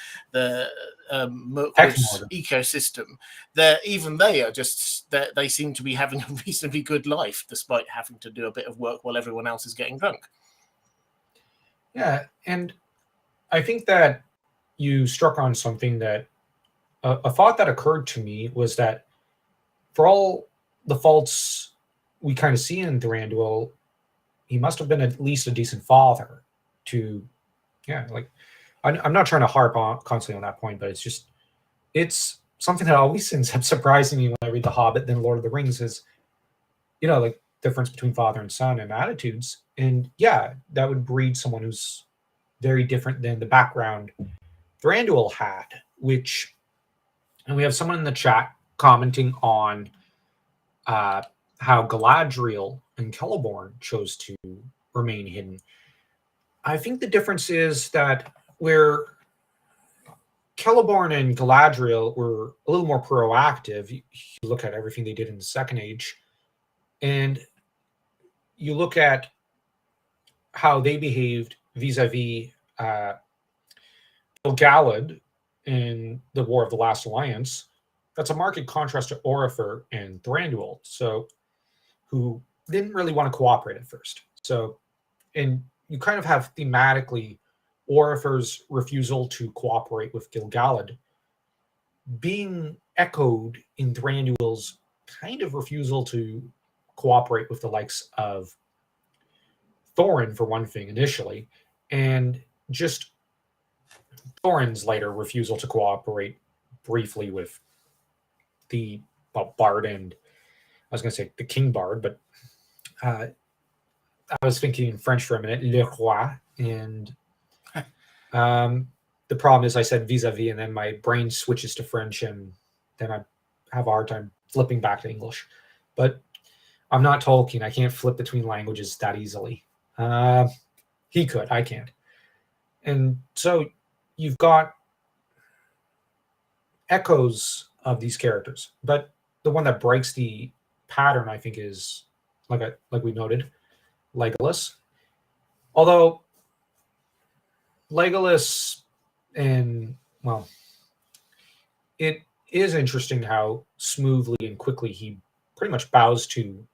Mirkwood ecosystem, they seem to be having a reasonably good life, despite having to do a bit of work while everyone else is getting drunk. Yeah, and I think that you struck on something that a thought that occurred to me was that for all the faults we kind of see in Thranduil, he must have been at least a decent father to, yeah, like, I'm not trying to harp on constantly on that point, but it's something that always ends up surprising me when I read The Hobbit, then Lord of the Rings, is, you know, like, difference between father and son and attitudes. And yeah, that would breed someone who's very different than the background Thranduil had, and we have someone in the chat commenting on how Galadriel and Celeborn chose to remain hidden. I think the difference is that where Celeborn and Galadriel were a little more proactive, you look at everything they did in the Second Age, and you look at how they behaved vis-a-vis Gil-galad in the War of the Last Alliance, that's a marked contrast to Orifer and Thranduil, so who didn't really want to cooperate at first. So, and you kind of have thematically Orifer's refusal to cooperate with Gil-galad being echoed in Thranduil's kind of refusal to cooperate with the likes of Thorin, for one thing, initially, and just Thorin's later refusal to cooperate briefly with the Bard and I was going to say the King Bard, but I was thinking in French for a minute, Le Roi, and the problem is I said vis-a-vis, and then my brain switches to French, and then I have a hard time flipping back to English. But I'm not Tolkien. I can't flip between languages that easily. He could. I can't. And so you've got echoes of these characters, but the one that breaks the pattern, I think, is like we noted, Legolas. Although Legolas, and well, it is interesting how smoothly and quickly he pretty much bows to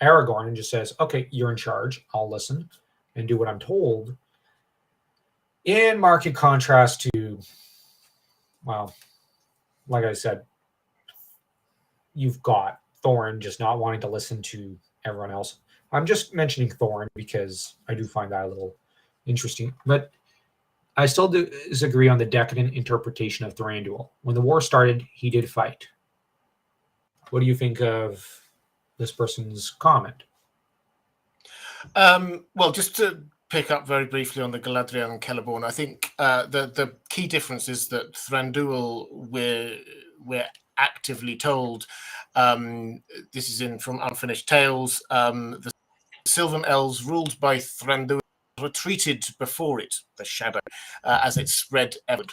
Aragorn and just says, "Okay, you're in charge. I'll listen and do what I'm told." In marked contrast to, well, like I said, you've got Thorin just not wanting to listen to everyone else. I'm just mentioning Thorin because I do find that a little interesting. But I still disagree on the decadent interpretation of Thranduil. When the war started, he did fight. What do you think of this person's comment? Well, just to pick up very briefly on the Galadriel and Celeborn, I think the key difference is that Thranduil, we're actively told, this is from Unfinished Tales, the Sylvan Elves ruled by Thranduil retreated before it, the shadow, as it spread ever,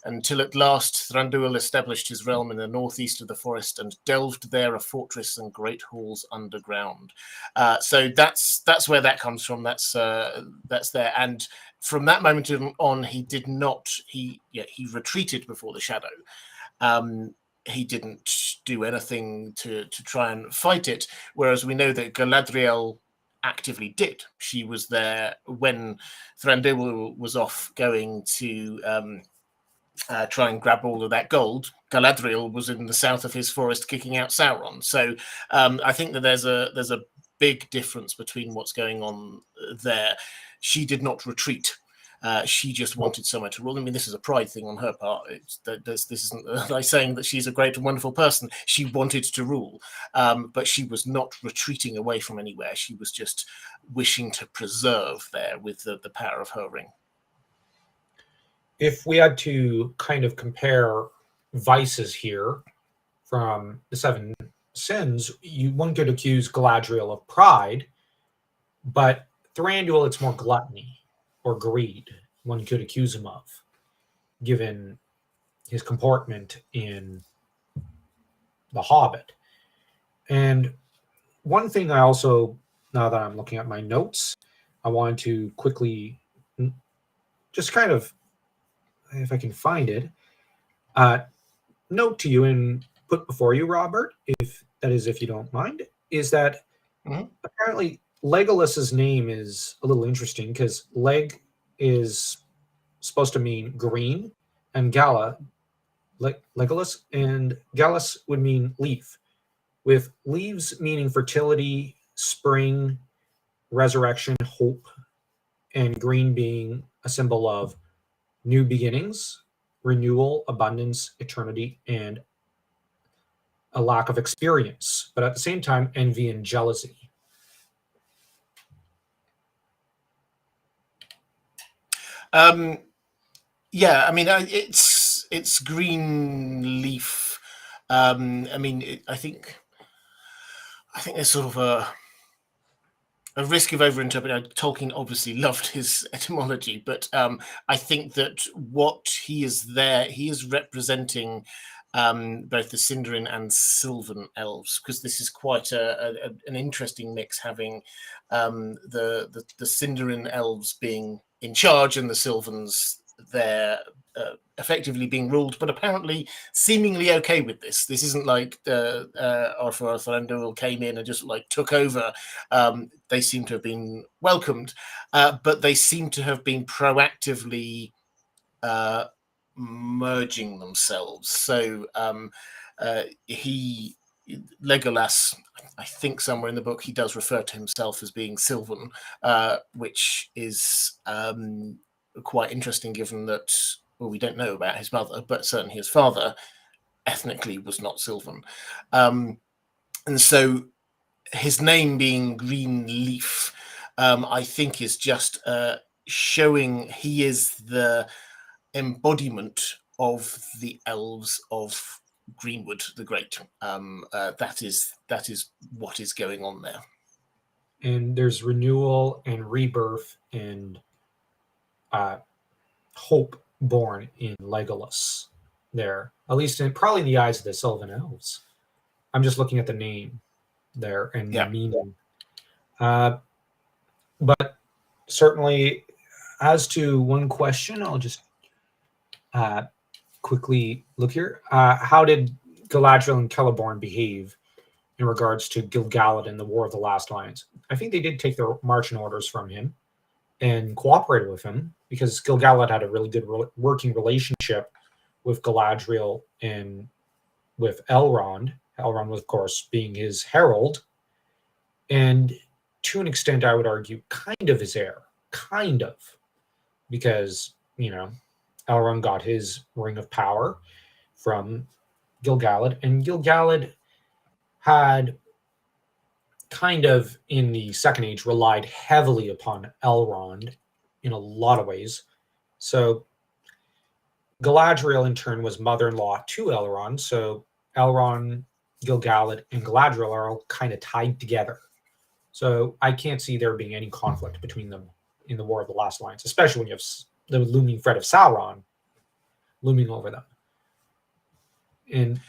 until at last Thranduil established his realm in the northeast of the forest and delved there a fortress and great halls underground. So that's where that comes from. That's there. And from that moment on, he did not. He retreated before the shadow. He didn't do anything to try and fight it. Whereas we know that Galadriel actively did. She was there when Thranduil was off going to try and grab all of that gold. Galadriel was in the south of his forest kicking out Sauron. So I think that there's a big difference between what's going on there. She did not retreat. She just wanted somewhere to rule. I mean, this is a pride thing on her part. This isn't like saying that she's a great and wonderful person. She wanted to rule, but she was not retreating away from anywhere. She was just wishing to preserve there with the power of her ring. If we had to kind of compare vices here from the Seven Sins, one could accuse Galadriel of pride, but Thranduil, it's more gluttony or greed one could accuse him of, given his comportment in The Hobbit. And one thing I also, now that I'm looking at my notes, I wanted to quickly just kind of, if I can find it, note to you and put before you, Robert, if you don't mind, is that apparently Legolas's name is a little interesting because leg is supposed to mean green, and Legolas, and Gallus would mean leaf, with leaves meaning fertility, spring, resurrection, hope, and green being a symbol of new beginnings, renewal, abundance, eternity, and a lack of experience, but at the same time, envy and jealousy. Yeah, I mean, it's green leaf. I mean, I think there's sort of a risk of overinterpreting. Tolkien obviously loved his etymology, but I think that what he is representing both the Sindarin and Sylvan elves, because this is quite an interesting mix, having the Sindarin elves being in charge and the Sylvans they're effectively being ruled, but apparently seemingly okay with this. This isn't like Arthur or Thranduil came in and just like took over. They seem to have been welcomed, but they seem to have been proactively merging themselves. So Legolas, I think somewhere in the book, he does refer to himself as being Sylvan, which is quite interesting given that, well, we don't know about his mother, but certainly his father ethnically was not Sylvan. And so his name being Green Leaf, I think is just showing he is the embodiment of the elves of Greenwood the Great. That is what is going on there. And there's renewal and rebirth and hope born in Legolas there, at least probably in the eyes of the Sylvan elves. I'm just looking at the name there and the meaning. But certainly, as to one question, I'll just quickly look here. How did Galadriel and Celeborn behave in regards to Gil-galad in the War of the Last Alliance? I think they did take their marching orders from him and cooperated with him, because Gil-galad had a really good working relationship with Galadriel and with Elrond. Elrond was, of course, being his herald, and to an extent, I would argue, kind of his heir. Kind of. Because, Elrond got his Ring of Power from Gil-galad, and Gil-galad had kind of, in the Second Age, relied heavily upon Elrond in a lot of ways. So Galadriel, in turn, was mother-in-law to Elrond, so Elrond, Gil-galad, and Galadriel are all kind of tied together. So I can't see there being any conflict between them in the War of the Last Alliance, especially when you have the looming threat of Sauron looming over them. And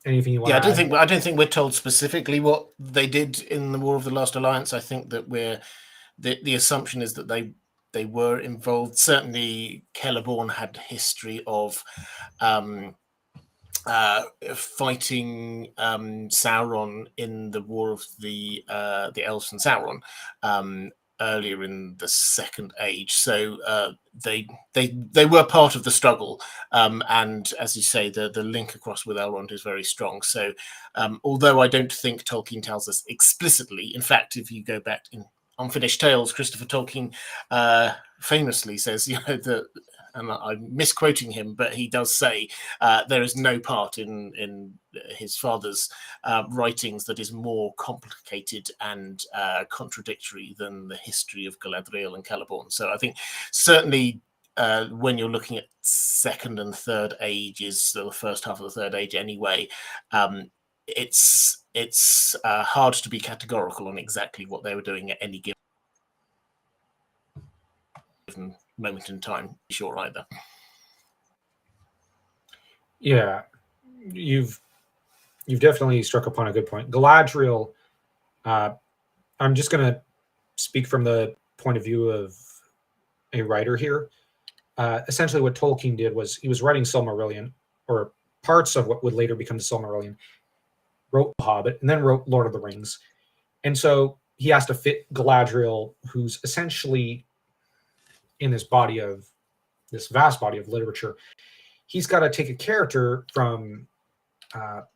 anything you want to add? I don't think we're told specifically what they did in the War of the Last Alliance. I think that the assumption is that they were involved. Certainly, Celeborn had history of fighting Sauron in the War of the Elves and Sauron earlier in the Second Age. So they were part of the struggle, and as you say, the link across with Elrond is very strong. So although I don't think Tolkien tells us explicitly, in fact, if you go back in Unfinished Tales, Christopher Tolkien famously says, that, and I'm misquoting him, but he does say there is no part in his father's writings that is more complicated and contradictory than the history of Galadriel and Celeborn. So I think certainly when you're looking at Second and Third Ages, so the first half of the Third Age anyway, it's hard to be categorical on exactly what they were doing at any given moment in time. Sure, either. Yeah, you've definitely struck upon a good point. Galadriel, I'm just going to speak from the point of view of a writer here. Essentially, what Tolkien did was he was writing Silmarillion, or parts of what would later become the Silmarillion, wrote The Hobbit, and then wrote Lord of the Rings. And so he has to fit Galadriel, who's essentially in this vast body of literature. He's got to take a character from, at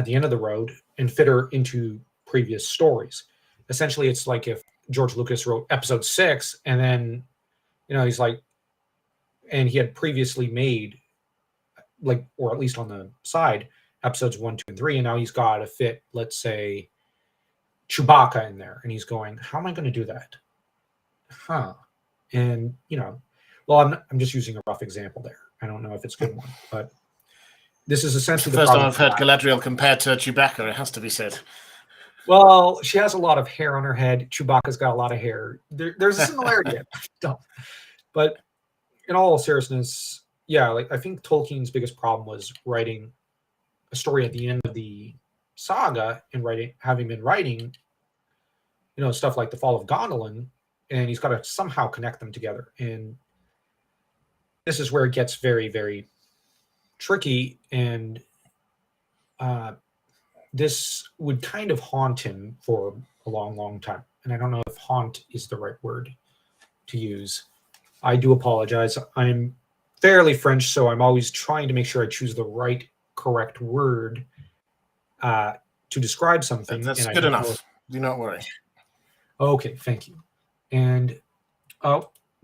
the end of the road and fit her into previous stories. Essentially, it's like if George Lucas wrote Episode 6, and then, he's like, and he had previously made, like, or at least on the side, Episodes 1, 2, and 3, and now he's got to fit, let's say, Chewbacca in there, and he's going, how am I going to do that? And well, I'm just using a rough example there. I don't know if it's a good one, but this is essentially the first time I've heard Galadriel compared to Chewbacca. It has to be said. Well, she has a lot of hair on her head. Chewbacca's got a lot of hair. There's a similarity. But in all seriousness, yeah, like I think Tolkien's biggest problem was writing a story at the end of the saga and having been writing, stuff like the Fall of Gondolin, and he's got to somehow connect them together. And this is where it gets very, very tricky, and this would kind of haunt him for a long, long time. And I don't know if haunt is the right word to use. I do apologize. I'm fairly French, so I'm always trying to make sure I choose the right, correct word to describe something. That's and good enough. Do not worry. Okay, thank you. And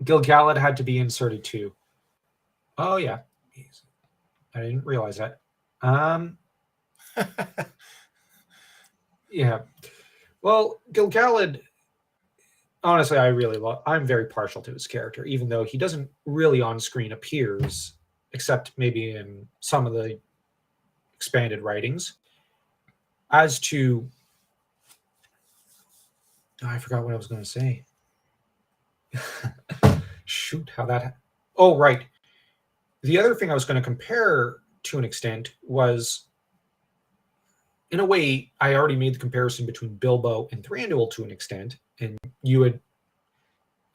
Gil-galad had to be inserted too. Oh yeah, I didn't realize that. Yeah. Well, Gil-galad, honestly, I'm very partial to his character, even though he doesn't really on screen appears, except maybe in some of the expanded writings. As to, I forgot what I was going to say. Shoot, how that. Oh, right. The other thing I was going to compare to an extent was, in a way, I already made the comparison between Bilbo and Thranduil to an extent, and you had.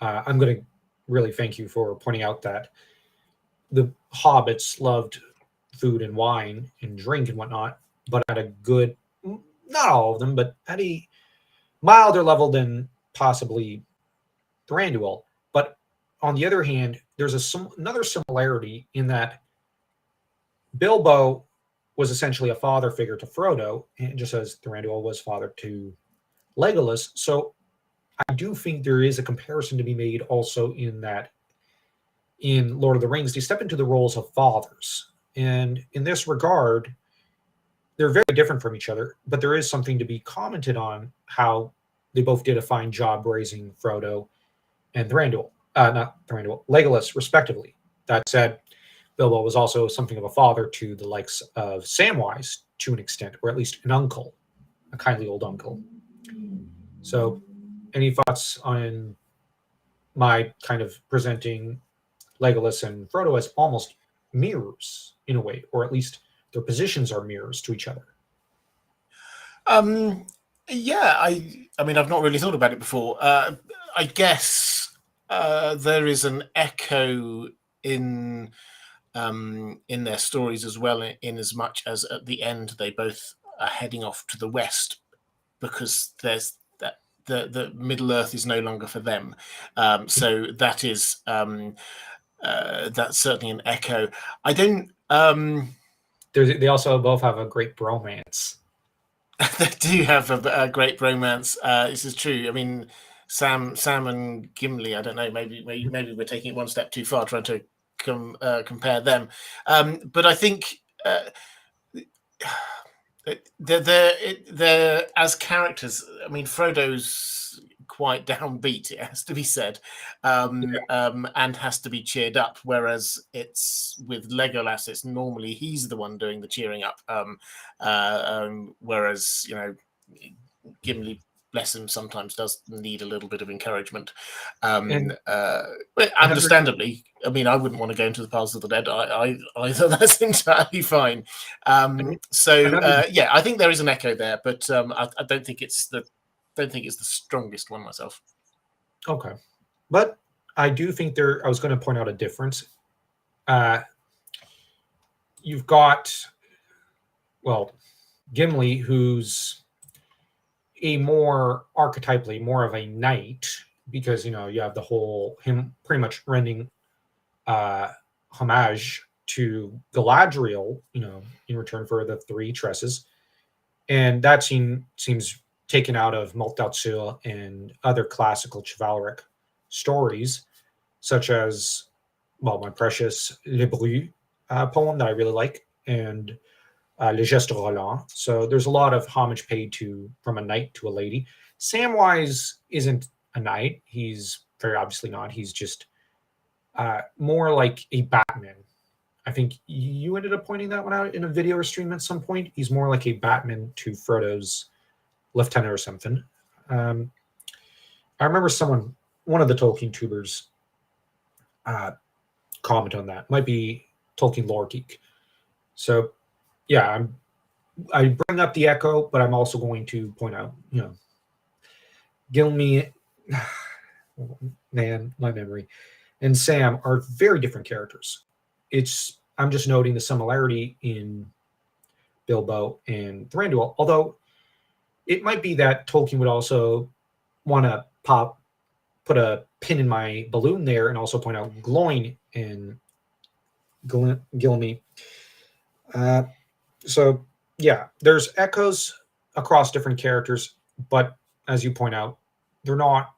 I'm going to really thank you for pointing out that the hobbits loved food and wine and drink and whatnot, but at a good, not all of them, but at a milder level than possibly Thranduil. But on the other hand, there's another similarity in that Bilbo was essentially a father figure to Frodo, and just as Thranduil was father to Legolas. So I do think there is a comparison to be made also in that in Lord of the Rings, they step into the roles of fathers. And in this regard, they're very different from each other, but there is something to be commented on how they both did a fine job raising Frodo and Legolas, respectively. That said, Bilbo was also something of a father to the likes of Samwise to an extent, or at least an uncle, a kindly old uncle. So, any thoughts on my kind of presenting Legolas and Frodo as almost mirrors in a way, or at least their positions are mirrors to each other? Yeah, I mean, I've not really thought about it before. I guess there is an echo in their stories as well, in as much as at the end they both are heading off to the west because there's that the Middle Earth is no longer for them. So that is that's certainly an echo. I don't. They also both have a great bromance. They do have a great bromance. This is true. I mean, Sam and Gimli. I don't know. Maybe we're taking it one step too far trying to compare them. But I think they're as characters. I mean, Frodo's quite downbeat, it has to be said, and has to be cheered up. Whereas it's with Legolas, it's normally he's the one doing the cheering up. Whereas Gimli, bless him, sometimes does need a little bit of encouragement. But understandably, I mean, I wouldn't want to go into the paths of the dead either. That's entirely fine. Yeah, I think there is an echo there, but I don't think it's the strongest one myself. Okay, but I do think I was going to point out a difference. You've got, well, Gimli, who's a more archetypally more of a knight, because you have the whole him pretty much rending homage to Galadriel, in return for the three tresses, and that seems taken out of Morte and other classical chivalric stories, such as, well, my precious Le Bru poem that I really like, and Le Geste Roland. So there's a lot of homage paid from a knight to a lady. Samwise isn't a knight. He's very obviously not. He's just more like a Batman. I think you ended up pointing that one out in a video or stream at some point. He's more like a Batman to Frodo's lieutenant or something. I remember one of the Tolkien tubers comment on that. Might be Tolkien Lore Geek. So yeah, I bring up the echo, but I'm also going to point out, Gilmy, man, my memory. and Sam are very different characters. I'm just noting the similarity in Bilbo and Thranduil, although it might be that Tolkien would also want to put a pin in my balloon there and also point out Gloin and Gilmy. So yeah, there's echoes across different characters, but as you point out, they're not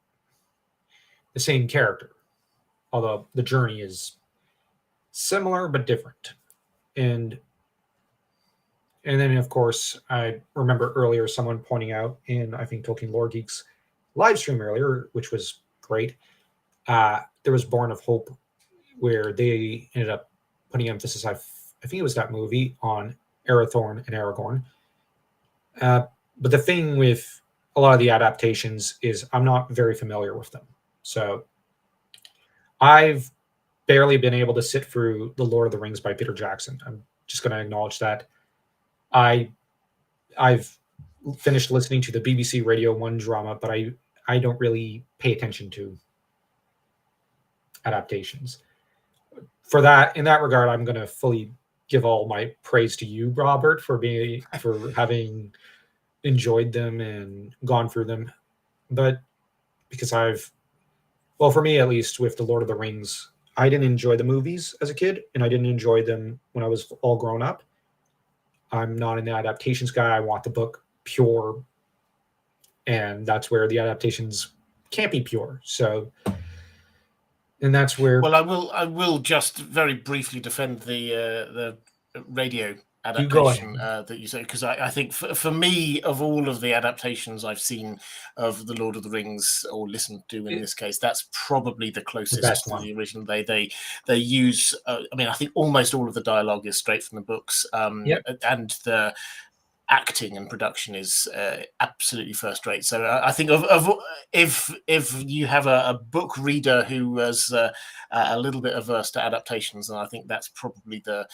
the same character, although the journey is similar but different. And then of course I remember earlier someone pointing out in, I think, Tolkien Lore Geek's live stream earlier, which was great, there was Born of Hope, where they ended up putting emphasis, I think it was that movie, on Arathorn and Aragorn. But the thing with a lot of the adaptations is I'm not very familiar with them. So I've barely been able to sit through The Lord of the Rings by Peter Jackson. I'm just going to acknowledge that. I've finished listening to the BBC Radio 1 drama, but I don't really pay attention to adaptations. In that regard, I'm going to fully give all my praise to you, Robert, for having enjoyed them and gone through them. But because for me at least, with The Lord of the Rings, I didn't enjoy the movies as a kid, and I didn't enjoy them when I was all grown up. I'm not an adaptations guy. I want the book pure, and that's where the adaptations can't be pure. So, and that's where. Well, I will just very briefly defend the radio adaptation that you say, because I think for me, of all of the adaptations I've seen of The Lord of the Rings, or listened to in this case, that's probably the closest to the original. They use, I mean, I think almost all of the dialogue is straight from the books, and the acting and production is absolutely first rate. So I think if you have a book reader who was a little bit averse to adaptations, then I think that's probably the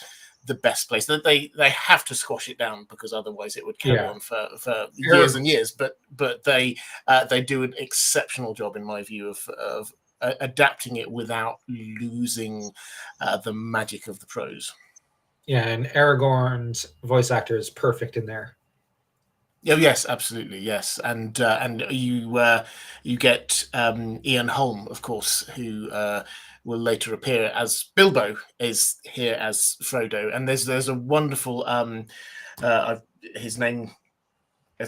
best place. That they have to squash it down, because otherwise it would carry on for years and years. But they do an exceptional job, in my view, of adapting it without losing the magic of the prose. Yeah, and Aragorn's voice actor is perfect in there. Oh yes, absolutely, yes, and you get Ian Holm, of course, who will later appear as Bilbo, is here as Frodo, and there's a wonderful his name.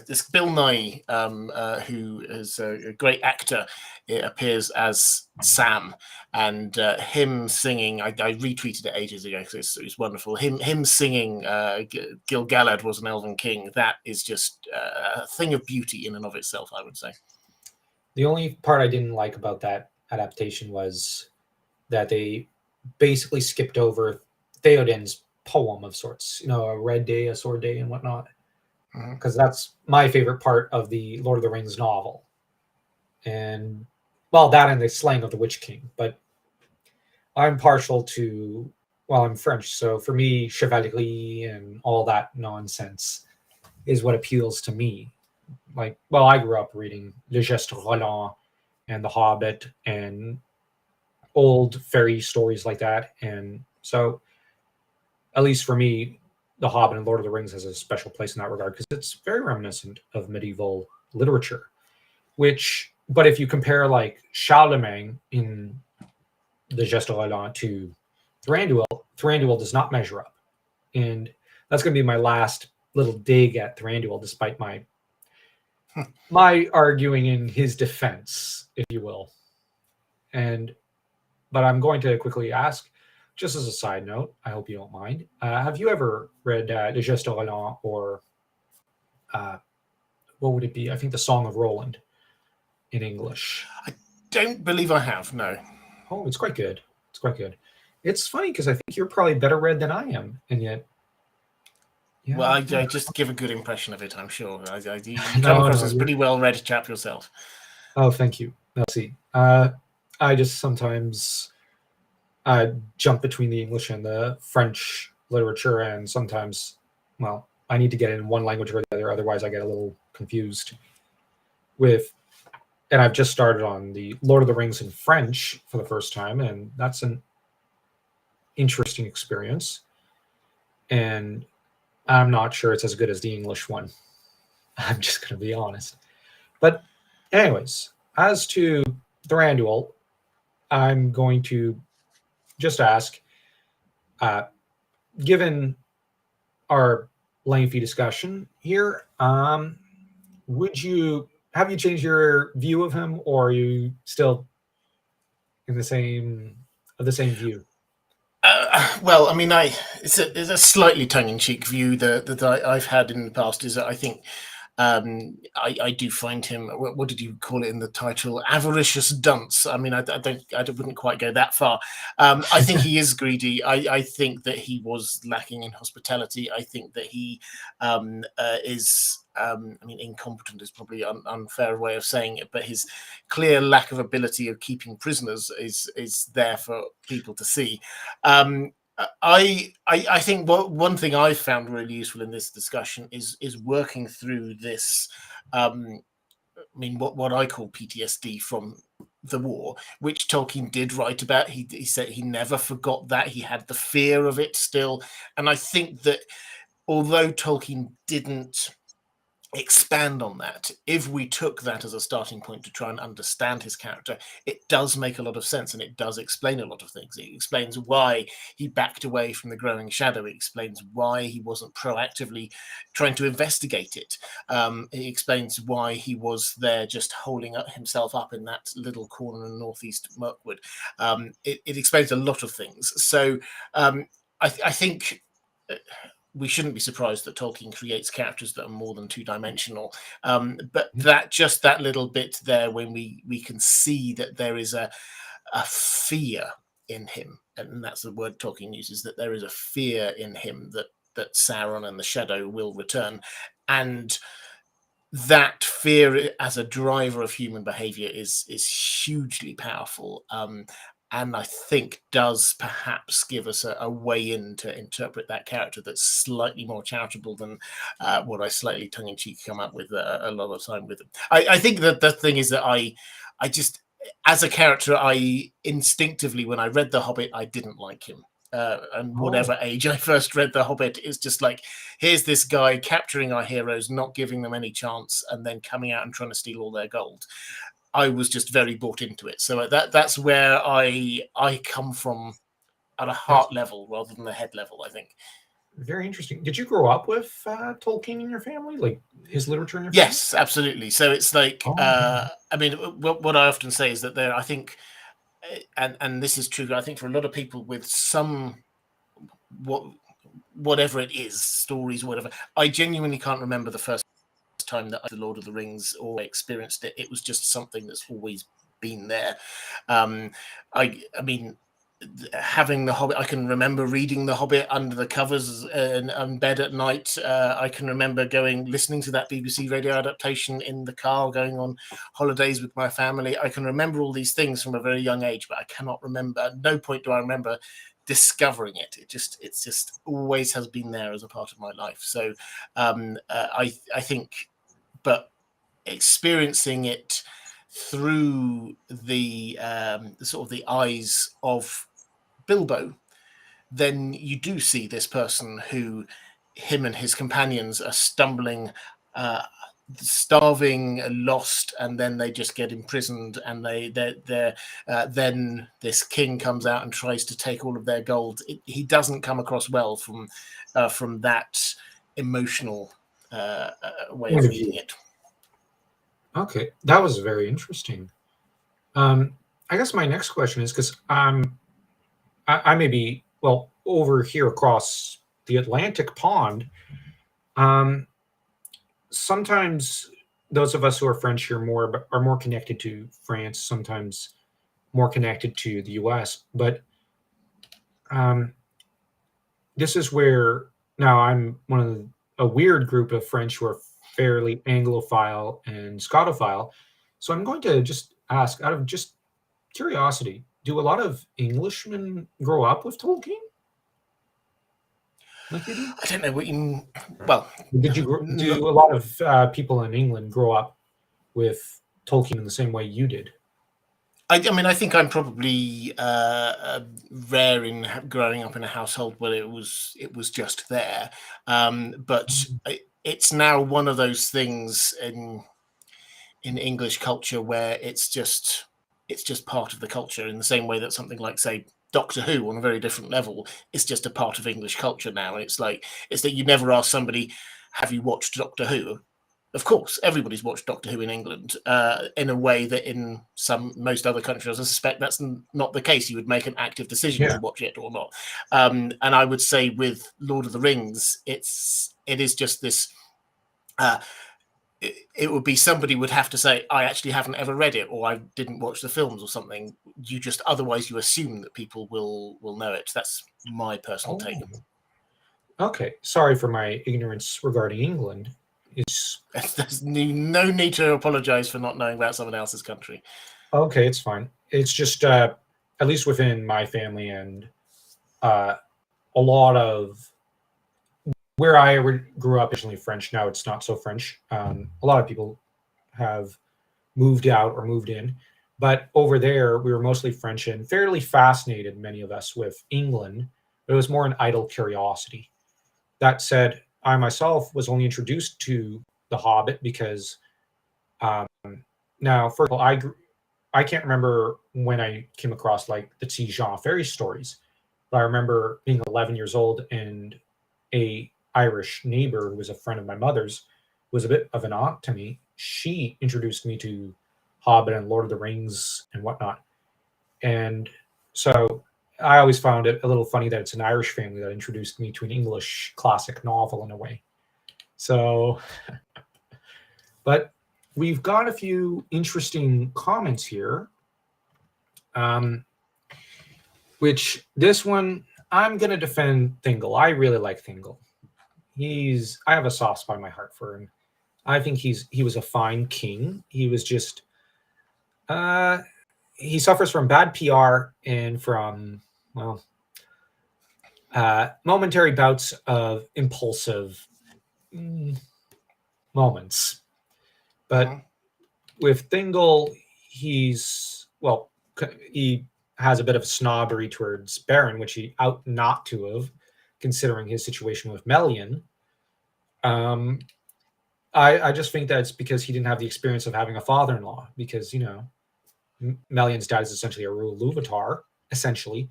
This Bill Nye, who is a great actor, it appears as Sam, and him singing. I retweeted it ages ago because it's wonderful. Him singing Gil-galad was an elven king. That is just a thing of beauty in and of itself, I would say. The only part I didn't like about that adaptation was that they basically skipped over Theoden's poem of sorts. A red day, a sword day, and whatnot. Because that's my favorite part of the Lord of the Rings novel. And, well, that and the slaying of the Witch King. But I'm partial to, I'm French, so for me, Chevalier and all that nonsense is what appeals to me. I grew up reading Le Geste Roland and The Hobbit and old fairy stories like that. And so, at least for me, The Hobbit and Lord of the Rings has a special place in that regard, because it's very reminiscent of medieval literature. But if you compare Charlemagne in the Geste Roland to Thranduil does not measure up. And that's going to be my last little dig at Thranduil, despite my arguing in his defense, if you will. But I'm going to quickly ask, just as a side note, I hope you don't mind, have you ever read Le Geste Roland, or what would it be? I think The Song of Roland in English. I don't believe I have, no. Oh, it's quite good. It's quite good. It's funny because I think you're probably better read than I am, and yet. Yeah, well, I just give a good impression of it, I'm sure. You come across as a pretty well-read chap yourself. Oh, thank you. Let's see. I just sometimes jump between the English and the French literature, and sometimes, I need to get in one language or the other, otherwise I get a little confused with and I've just started on the Lord of the Rings in French for the first time, and that's an interesting experience. And I'm not sure it's as good as the English one. I'm just going to be honest. But anyways, as to Thranduil, I'm going to just ask, given our lengthy discussion here, would you have you changed your view of him, or are you still in the same view? Well, I mean, it's a slightly tongue-in-cheek view that I've had in the past. Is that I think I do find him. What did you call it in the title? Avaricious dunce. I mean, I wouldn't quite go that far. I think he is greedy. I think that he was lacking in hospitality. I think that he is. I mean, incompetent is probably an unfair way of saying it, but his clear lack of ability of keeping prisoners is there for people to see. I think one thing I've found really useful in this discussion is working through this. I mean, what I call PTSD from the war, which Tolkien did write about. He said he never forgot that. He had the fear of it still, and I think that although Tolkien didn't expand on that, if we took that as a starting point to try and understand his character, it does make a lot of sense, and it does explain a lot of things. It explains why he backed away from the growing shadow. It explains why he wasn't proactively trying to investigate it. It explains why he was there just holding himself up in that little corner in northeast Mirkwood. It explains a lot of things. So I think we shouldn't be surprised that Tolkien creates characters that are more than two-dimensional. But that little bit there, when we can see that there is a fear in him, and that's the word Tolkien uses, that there is a fear in him that Sauron and the Shadow will return, and that fear as a driver of human behavior is hugely powerful. And I think does perhaps give us a way in to interpret that character that's slightly more charitable than what I slightly tongue-in-cheek come up with a lot of time with him. I think that the thing is that I just, as a character, I instinctively, when I read The Hobbit, I didn't like him. And whatever age I first read The Hobbit, it's just like, here's this guy capturing our heroes, not giving them any chance, and then coming out and trying to steal all their gold. I was just very bought into it. So that's where I come from at a heart level rather than the head level, I think. Very interesting. Did you grow up with Tolkien in your family, like his literature in your family? Yes, absolutely. So it's like, I mean, what I often say is that there, I think, and this is true, I think for a lot of people with some, whatever it is, stories, whatever, I genuinely can't remember the first time that the Lord of the Rings or experienced it. It was just something that's always been there. I mean, having The Hobbit, I can remember reading The Hobbit under the covers in bed at night. I can remember listening to that BBC radio adaptation in the car, going on holidays with my family. I can remember all these things from a very young age, but I cannot remember. At no point do I remember discovering it. It's just always has been there as a part of my life. So I think, but experiencing it through the sort of the eyes of Bilbo, then you do see this person who, him and his companions are stumbling, starving, lost, and then they just get imprisoned, and then this king comes out and tries to take all of their gold. He doesn't come across well from that emotional way of reading it. Okay, that was very interesting. I guess my next question is, because I may be, well, over here across the Atlantic pond. Sometimes those of us who are French here are more connected to France, sometimes more connected to the US. But this is where, now I'm one of a weird group of French who are fairly Anglophile and Scotophile. So I'm going to just ask, out of just curiosity, do a lot of Englishmen grow up with Tolkien? Like you do? I don't know what you. Well, Do a lot of people in England grow up with Tolkien in the same way you did. I mean, I think I'm probably rare in growing up in a household where it was just there, but it's now one of those things in English culture where it's just part of the culture, in the same way that something like, say, Doctor Who, on a very different level, is just a part of English culture now. And it's that you never ask somebody, have you watched Doctor Who? Of course, everybody's watched Doctor Who in England, in a way that in most other countries, I suspect that's not the case. You would make an active decision to watch it or not. And I would say with Lord of the Rings, it is just this. It would be somebody would have to say, I actually haven't ever read it, or I didn't watch the films or something. Otherwise you assume that people will know it. That's my personal take. Okay, sorry for my ignorance regarding England. There's no need to apologize for not knowing about someone else's country. Okay, it's fine. It's just at least within my family and a lot of where I grew up, originally French. Now it's not so French. A lot of people have moved out or moved in, but over there we were mostly French and fairly fascinated, many of us, with England. But it was more an idle curiosity. That said, I myself was only introduced to The Hobbit because now, first of all, I can't remember when I came across like the Jean fairy stories, but I remember being 11 years old and a Irish neighbor who was a friend of my mother's, was a bit of an aunt to me. She introduced me to Hobbit and Lord of the Rings and whatnot. And so I always found it a little funny that it's an Irish family that introduced me to an English classic novel in a way. So, but we've got a few interesting comments here. Which this one, I'm going to defend Thranduil. I really like Thranduil. I have a soft spot in my heart for him. I think he was a fine king. He was just, he suffers from bad PR and from, well, momentary bouts of impulsive moments. But with Thranduil, he has a bit of snobbery towards Beren, which he ought not to have, considering his situation with Melian. I just think that's because he didn't have the experience of having a father-in-law, because, Melian's dad is essentially a LOTR, essentially.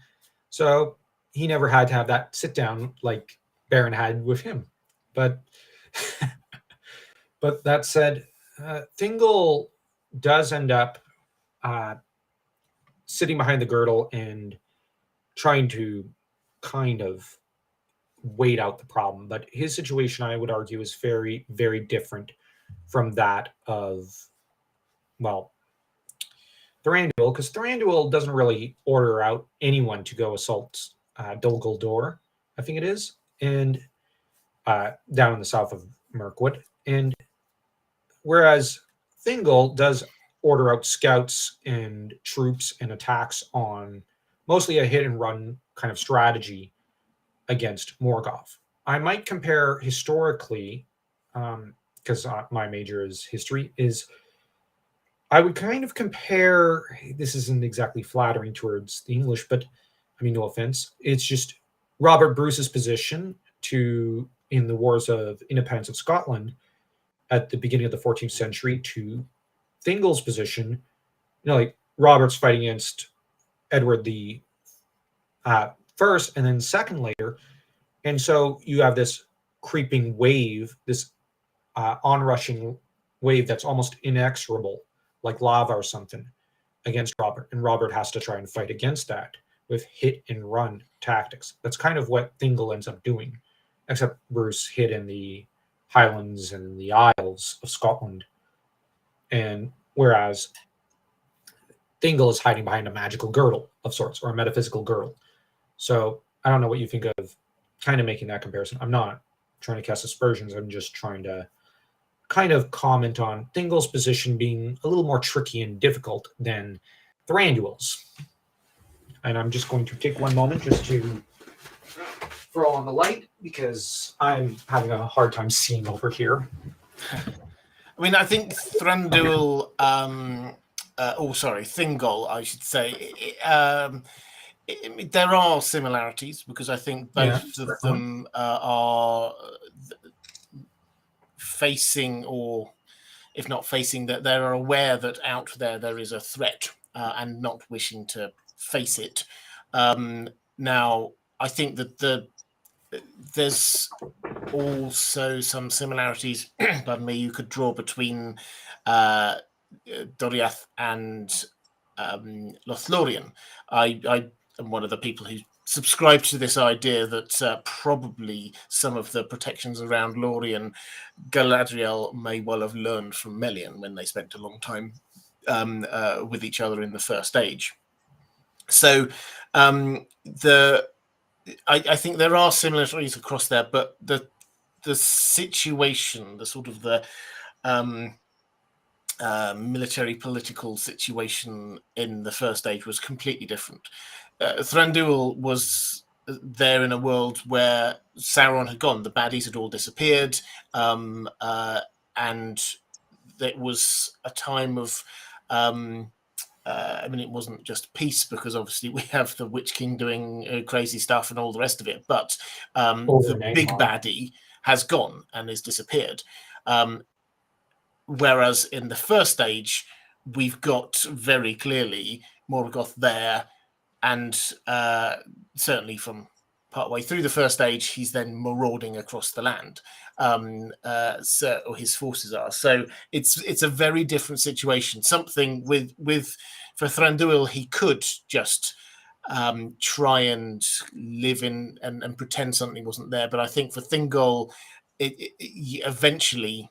So he never had to have that sit down like Beren had with him. But but that said, Thranduil does end up sitting behind the girdle and trying to kind of wait out the problem. But his situation, I would argue, is very, very different from that of, well, Thranduil, because Thranduil doesn't really order out anyone to go assault Dol Guldur, I think it is, and down in the south of Mirkwood. And whereas Thranduil does order out scouts and troops and attacks on mostly a hit and run kind of strategy against Morgoth. I might compare historically, because my major is history, I would kind of compare, this isn't exactly flattering towards the English, but I mean, no offense, it's just Robert Bruce's position in the Wars of Independence of Scotland at the beginning of the 14th century to Thranduil's position, like Robert's fighting against Edward the first and then second later. And so you have this creeping wave, this onrushing wave that's almost inexorable, like lava or something, against Robert. And Robert has to try and fight against that with hit and run tactics. That's kind of what Thranduil ends up doing, except Bruce hid in the Highlands and the Isles of Scotland. And whereas Thranduil is hiding behind a magical girdle of sorts, or a metaphysical girdle. So I don't know what you think of kind of making that comparison. I'm not trying to cast aspersions. I'm just trying to kind of comment on Thranduil's position being a little more tricky and difficult than Thranduil's. And I'm just going to take one moment just to throw on the light because I'm having a hard time seeing over here. I mean, I think Thranduil, Thingol, I should say. There are similarities because I think both of them are facing, or if not facing, that they're aware that out there is a threat and not wishing to face it. Now, I think that there's also some similarities, pardon me, you could draw between Doriath and Lothlorien. I am one of the people who subscribe to this idea that probably some of the protections around Lorien, Galadriel may well have learned from Melian when they spent a long time with each other in the First Age. So I think there are similarities across there, but the situation, the sort of the military political situation in the First Age was completely different. Thranduil was there in a world where Sauron had gone. The baddies had all disappeared, and it was a time of I mean, it wasn't just peace, because obviously we have the Witch King doing crazy stuff and all the rest of it, but the big baddie has gone and has disappeared. Whereas in the First Age, we've got very clearly Morgoth there, and certainly from partway through the First Age, he's then marauding across the land. Or his forces are. So it's a very different situation. Something with for Thranduil, he could just try and live in and pretend something wasn't there. But I think for Thingol, eventually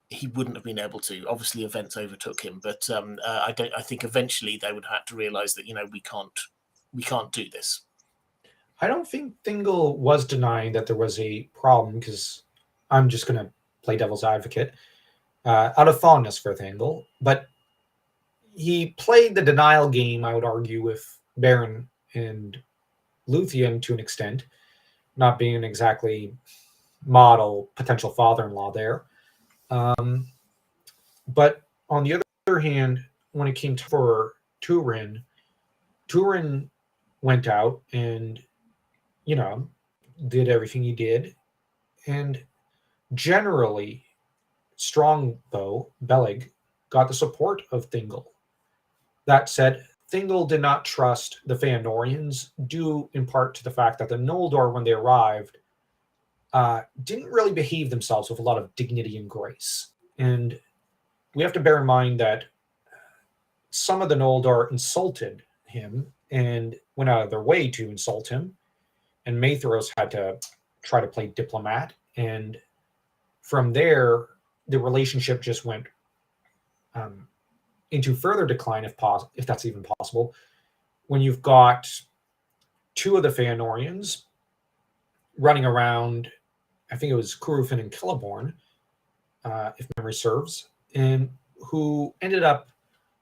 he wouldn't have been able to. Obviously, events overtook him, but I think eventually they would have to realize that we can't do this. I don't think Thingol was denying that there was a problem, because I'm just going to play devil's advocate out of fondness for Thingol, but he played the denial game, I would argue, with Beren and Luthien to an extent, not being exactly model potential father-in-law there. But on the other hand, when it came for Turin went out and did everything he did, and generally Strongbow Beleg got the support of Thingol. That said, Thingol did not trust the Feanorians, due in part to the fact that the Noldor, when they arrived, didn't really behave themselves with a lot of dignity and grace. And we have to bear in mind that some of the Noldor insulted him and went out of their way to insult him, and Maethros had to try to play diplomat. And from there, the relationship just went into further decline, if that's even possible, when you've got two of the Feanorians running around. I think it was Curufin and Celeborn, if memory serves, and who ended up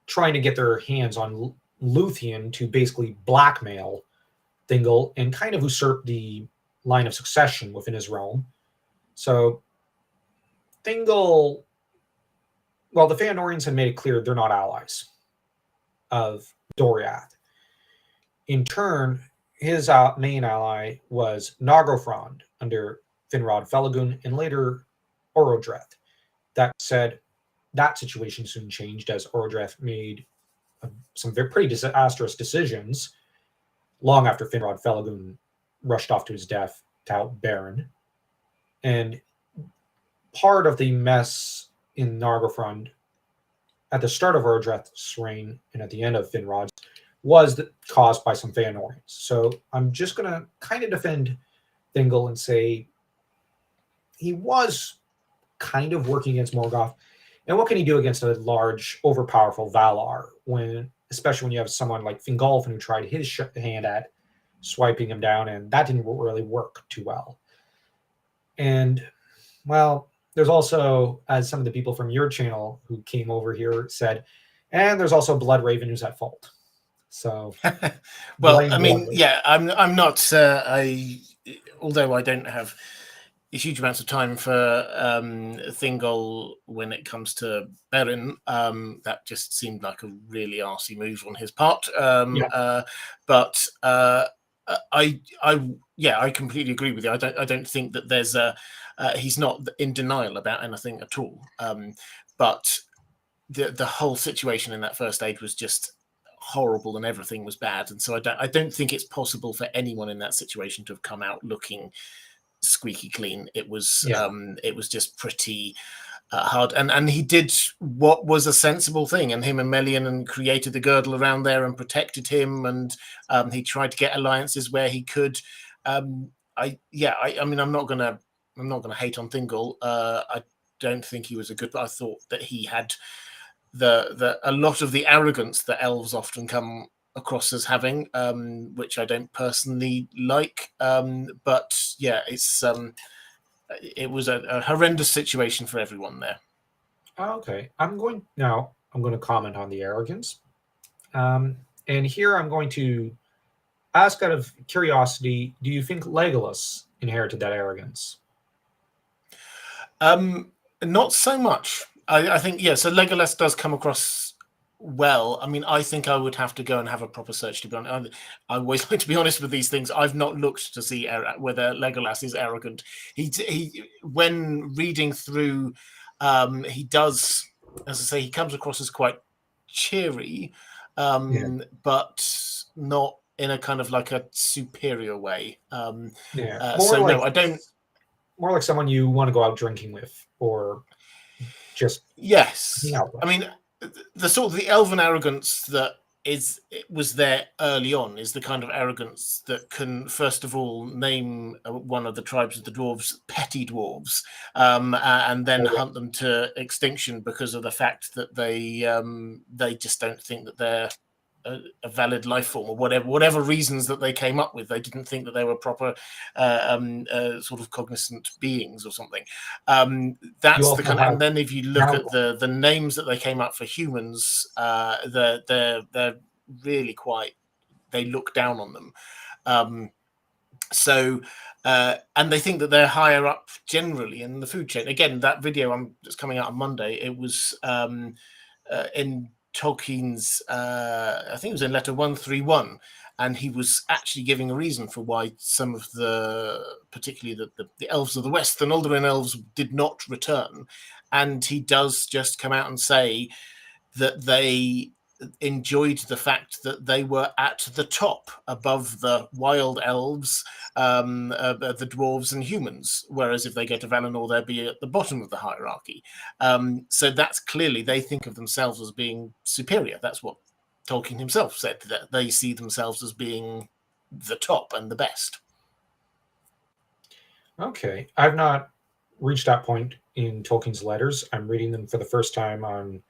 trying to get their hands on Luthien to basically blackmail Thingol and kind of usurp the line of succession within his realm. So Thingol, well, the Feanorians had made it clear they're not allies of Doriath. In turn, his main ally was Nargothrond under Finrod Felagund, and later Orodreth. That said, that situation soon changed as Orodreth made some pretty disastrous decisions long after Finrod Felagund rushed off to his death to out Beren. And part of the mess in Nargothrond at the start of Orodreth's reign and at the end of Finrod's was caused by some Feanorians. So I'm just going to kind of defend Thingol and say he was kind of working against Morgoth. And what can he do against a large, overpowerful Valar, especially when you have someone like Fingolfin who tried his hand at swiping him down, and that didn't really work too well. And, well, there's also, as some of the people from your channel who came over here said, and there's also Bloodraven who's at fault. So, well, I mean, yeah, I'm not. Although I don't have huge amounts of time for Thingol when it comes to Beren. That just seemed like a really arsey move on his part. But I completely agree with you. I don't think that there's he's not in denial about anything at all. But the whole situation in that first age was just horrible, and everything was bad. And so I don't think it's possible for anyone in that situation to have come out looking squeaky clean. It was just pretty hard, and he did what was a sensible thing, and him and Melian and created the girdle around there and protected him, and he tried to get alliances where he could. I mean, I'm not gonna hate on Thingol. I don't think he was a good, but I thought that he had a lot of the arrogance that elves often come across as having, which I don't personally like. But yeah, it was a horrendous situation for everyone there. Okay, I'm going to comment on the arrogance, and here I'm going to ask out of curiosity: do you think Legolas inherited that arrogance? Not so much. I think so Legolas does come across well. I mean, I think I would have to go and have a proper search to be honest. I always like to be honest with these things. I've not looked to see whether Legolas is arrogant. He when reading through, he does, as I say, he comes across as quite cheery, but not in a kind of like a superior way. I don't. More like someone you want to go out drinking with, or just I mean, the sort of the elven arrogance that was there early on is the kind of arrogance that can first of all name one of the tribes of the dwarves petty dwarves, and then hunt them to extinction because of the fact that they just don't think that they're a valid life form, or whatever reasons that they came up with. They didn't think that they were proper sort of cognizant beings or something. That's the kind of, and then if you look at the names that they came up for humans, they're really quite, they look down on them. And they think that they're higher up generally in the food chain. Again, that video that's coming out on Monday, it was in Tolkien's, I think it was in letter 131, and he was actually giving a reason for why some of particularly the elves of the West, the Noldorin elves, did not return. And he does just come out and say that they enjoyed the fact that they were at the top above the wild elves, the dwarves and humans, whereas if they go to Valinor, they'll be at the bottom of the hierarchy. So that's clearly, they think of themselves as being superior. That's what Tolkien himself said, that they see themselves as being the top and the best. Okay, I've not reached that point in Tolkien's letters. I'm reading them for the first time on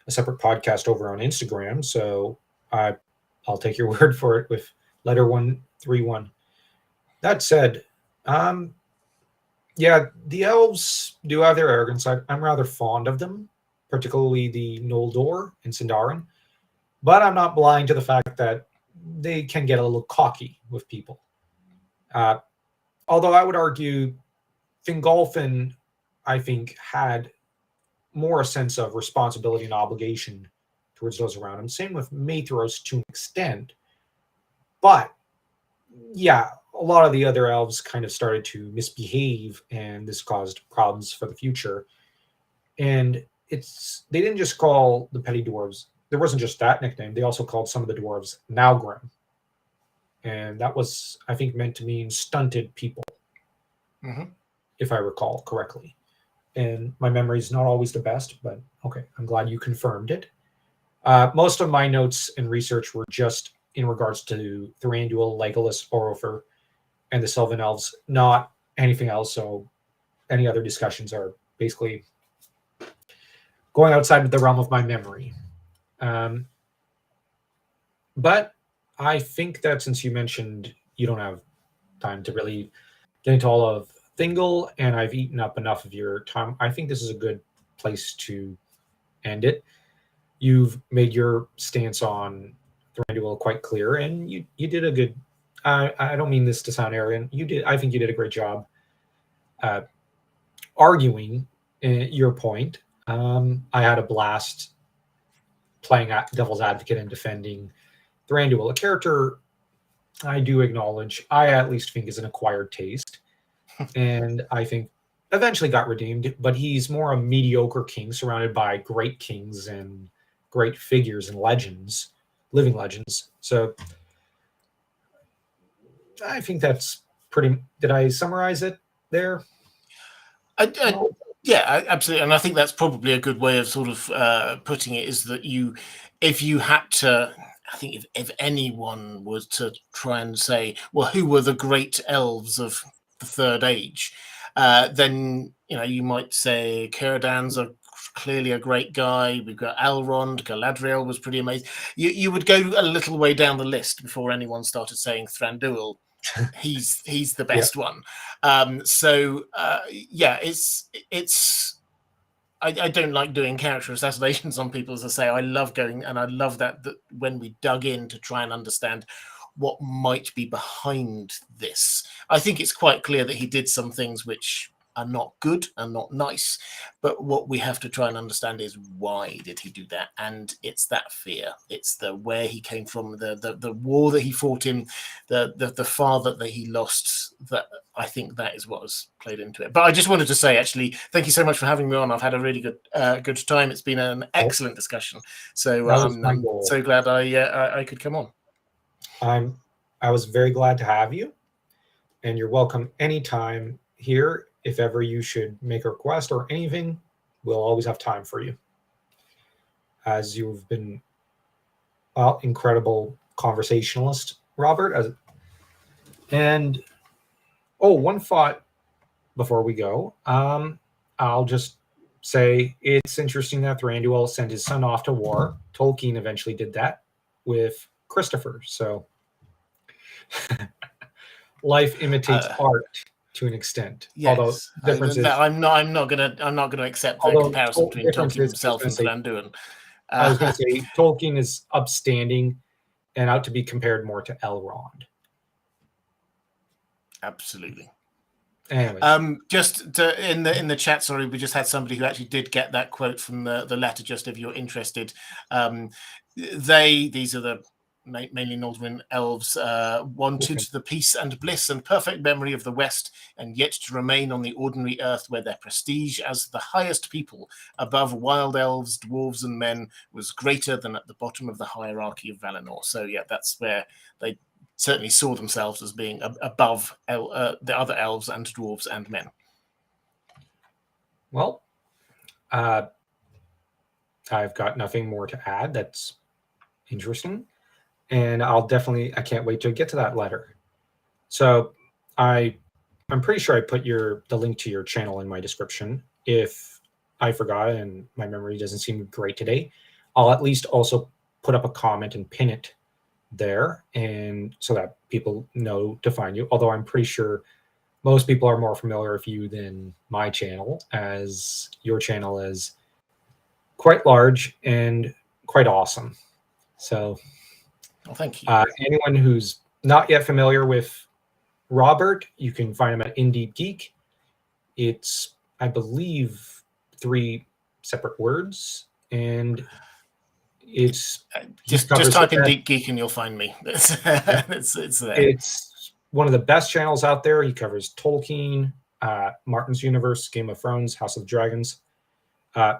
a separate podcast over on Instagram, so I'll take your word for it with letter 131. That said, the elves do have their arrogance. I'm rather fond of them, particularly the Noldor and Sindarin, but I'm not blind to the fact that they can get a little cocky with people. Although I would argue Fingolfin, I think, had more a sense of responsibility and obligation towards those around him. Same with Maethros to an extent. But yeah, a lot of the other elves kind of started to misbehave, and this caused problems for the future. And they didn't just call the petty dwarves, there wasn't just that nickname, they also called some of the dwarves Naugrim. And that was, I think, meant to mean stunted people, if I recall correctly. And my memory is not always the best, but okay, I'm glad you confirmed it. Most of my notes and research were just in regards to Thranduil, Legolas, Orofer, and the Sylvan Elves, not anything else. So any other discussions are basically going outside of the realm of my memory. But I think that since you mentioned you don't have time to really get into all of Thingol, and I've eaten up enough of your time, I think this is a good place to end it. You've made your stance on Thranduil quite clear, and you did a good. I don't mean this to sound arrogant. I think you did a great job arguing your point. I had a blast playing devil's advocate and defending Thranduil, a character I do acknowledge I at least think is an acquired taste, and I think eventually got redeemed. But he's more a mediocre king surrounded by great kings and great figures and legends, living legends. So I think that's pretty. Did I summarize it there? Yeah, absolutely. And I think that's probably a good way of sort of putting it, is that if you had to, I think if anyone was to try and say, well, who were the great elves of the Third Age, then, you might say Círdan's clearly a great guy. We've got Elrond, Galadriel was pretty amazing. You would go a little way down the list before anyone started saying Thranduil. He's the best one. I don't like doing character assassinations on people, as I say. I love going, and I love that when we dug in to try and understand what might be behind this. I think it's quite clear that he did some things which are not good and not nice, but what we have to try and understand is, why did he do that? And it's that fear, it's the where he came from, the war that he fought in, the father that he lost. That I think that is what was played into it. But I just wanted to say, actually, thank you so much for having me on. I've had a really good time. It's been an excellent discussion. So I'm so glad I could come on. I was very glad to have you, and you're welcome anytime here. If ever you should make a request or anything, we'll always have time for you, as you've been incredible conversationalist, Robert. And one thought before we go. I'll just say it's interesting that Thranduil sent his son off to war. Tolkien eventually did that with Christopher. So life imitates art to an extent. Yes. Although differences, I'm not gonna accept the comparison between Tolkien himself and Thranduil. I was going to say Tolkien is upstanding and out to be compared more to Elrond. Absolutely. Anyways. Just in the chat, sorry, we just had somebody who actually did get that quote from the letter. Just if you're interested, these are the mainly Northern elves, wanted the peace and bliss and perfect memory of the West, and yet to remain on the ordinary earth, where their prestige as the highest people above wild elves, dwarves, and men was greater than at the bottom of the hierarchy of Valinor. So yeah, that's where they certainly saw themselves as being above the other elves and dwarves and men. Well, I've got nothing more to add. That's interesting. And I can't wait to get to that letter. So I'm pretty sure I put the link to your channel in my description. If I forgot and my memory doesn't seem great today, I'll at least also put up a comment and pin it there, and so that people know to find you. Although I'm pretty sure most people are more familiar with you than my channel, as your channel is quite large and quite awesome. So well, thank you. Anyone who's not yet familiar with Robert, you can find him at InDeepGeek. It's, I believe, 3 separate words, and it's just type in Deep Geek and you'll find me. It's there. It's one of the best channels out there. He covers Tolkien, Martin's Universe, Game of Thrones, House of Dragons, and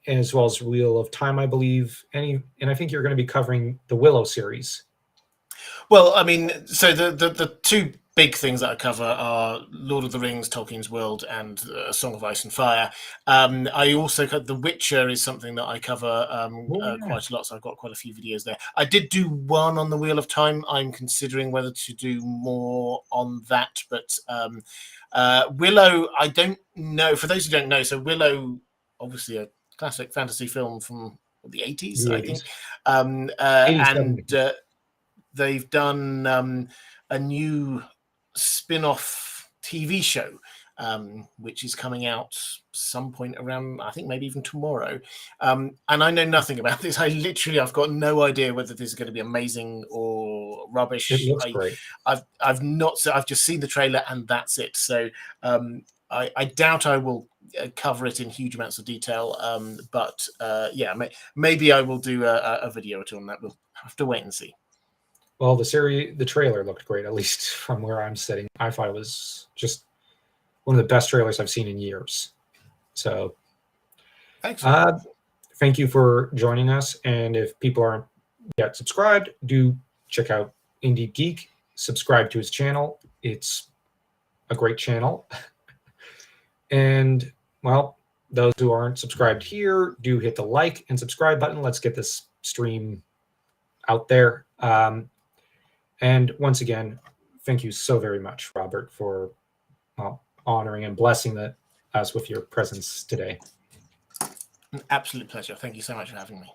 as well as Wheel of Time, I believe. And I think you're going to be covering the Willow series. Well, I mean, so the 2 big things that I cover are Lord of the Rings, Tolkien's World, and Song of Ice and Fire. I also The Witcher is something that I cover quite a lot, so I've got quite a few videos there. I did do one on the Wheel of Time. I'm considering whether to do more on that, but Willow, I don't know. For those who don't know, so Willow, obviously a classic fantasy film from the 80s, I think. And they've done a new spin-off TV show which is coming out some point around, I think maybe even tomorrow. And I know nothing about this. I've got no idea whether this is going to be amazing or rubbish. It looks great. I've just seen the trailer and that's it. So I doubt I will cover it in huge amounts of detail. But yeah, maybe I will do a video or two on that. We'll have to wait and see. Well, the trailer looked great, at least from where I'm sitting. I thought it was just one of the best trailers I've seen in years. So, thanks. Thank you for joining us. And if people aren't yet subscribed, do check out InDeepGeek. Subscribe to his channel. It's a great channel. And, well, those who aren't subscribed here, do hit the like and subscribe button. Let's get this stream out there. And once again, thank you so very much, Robert, for honoring and blessing us with your presence today. An absolute pleasure. Thank you so much for having me.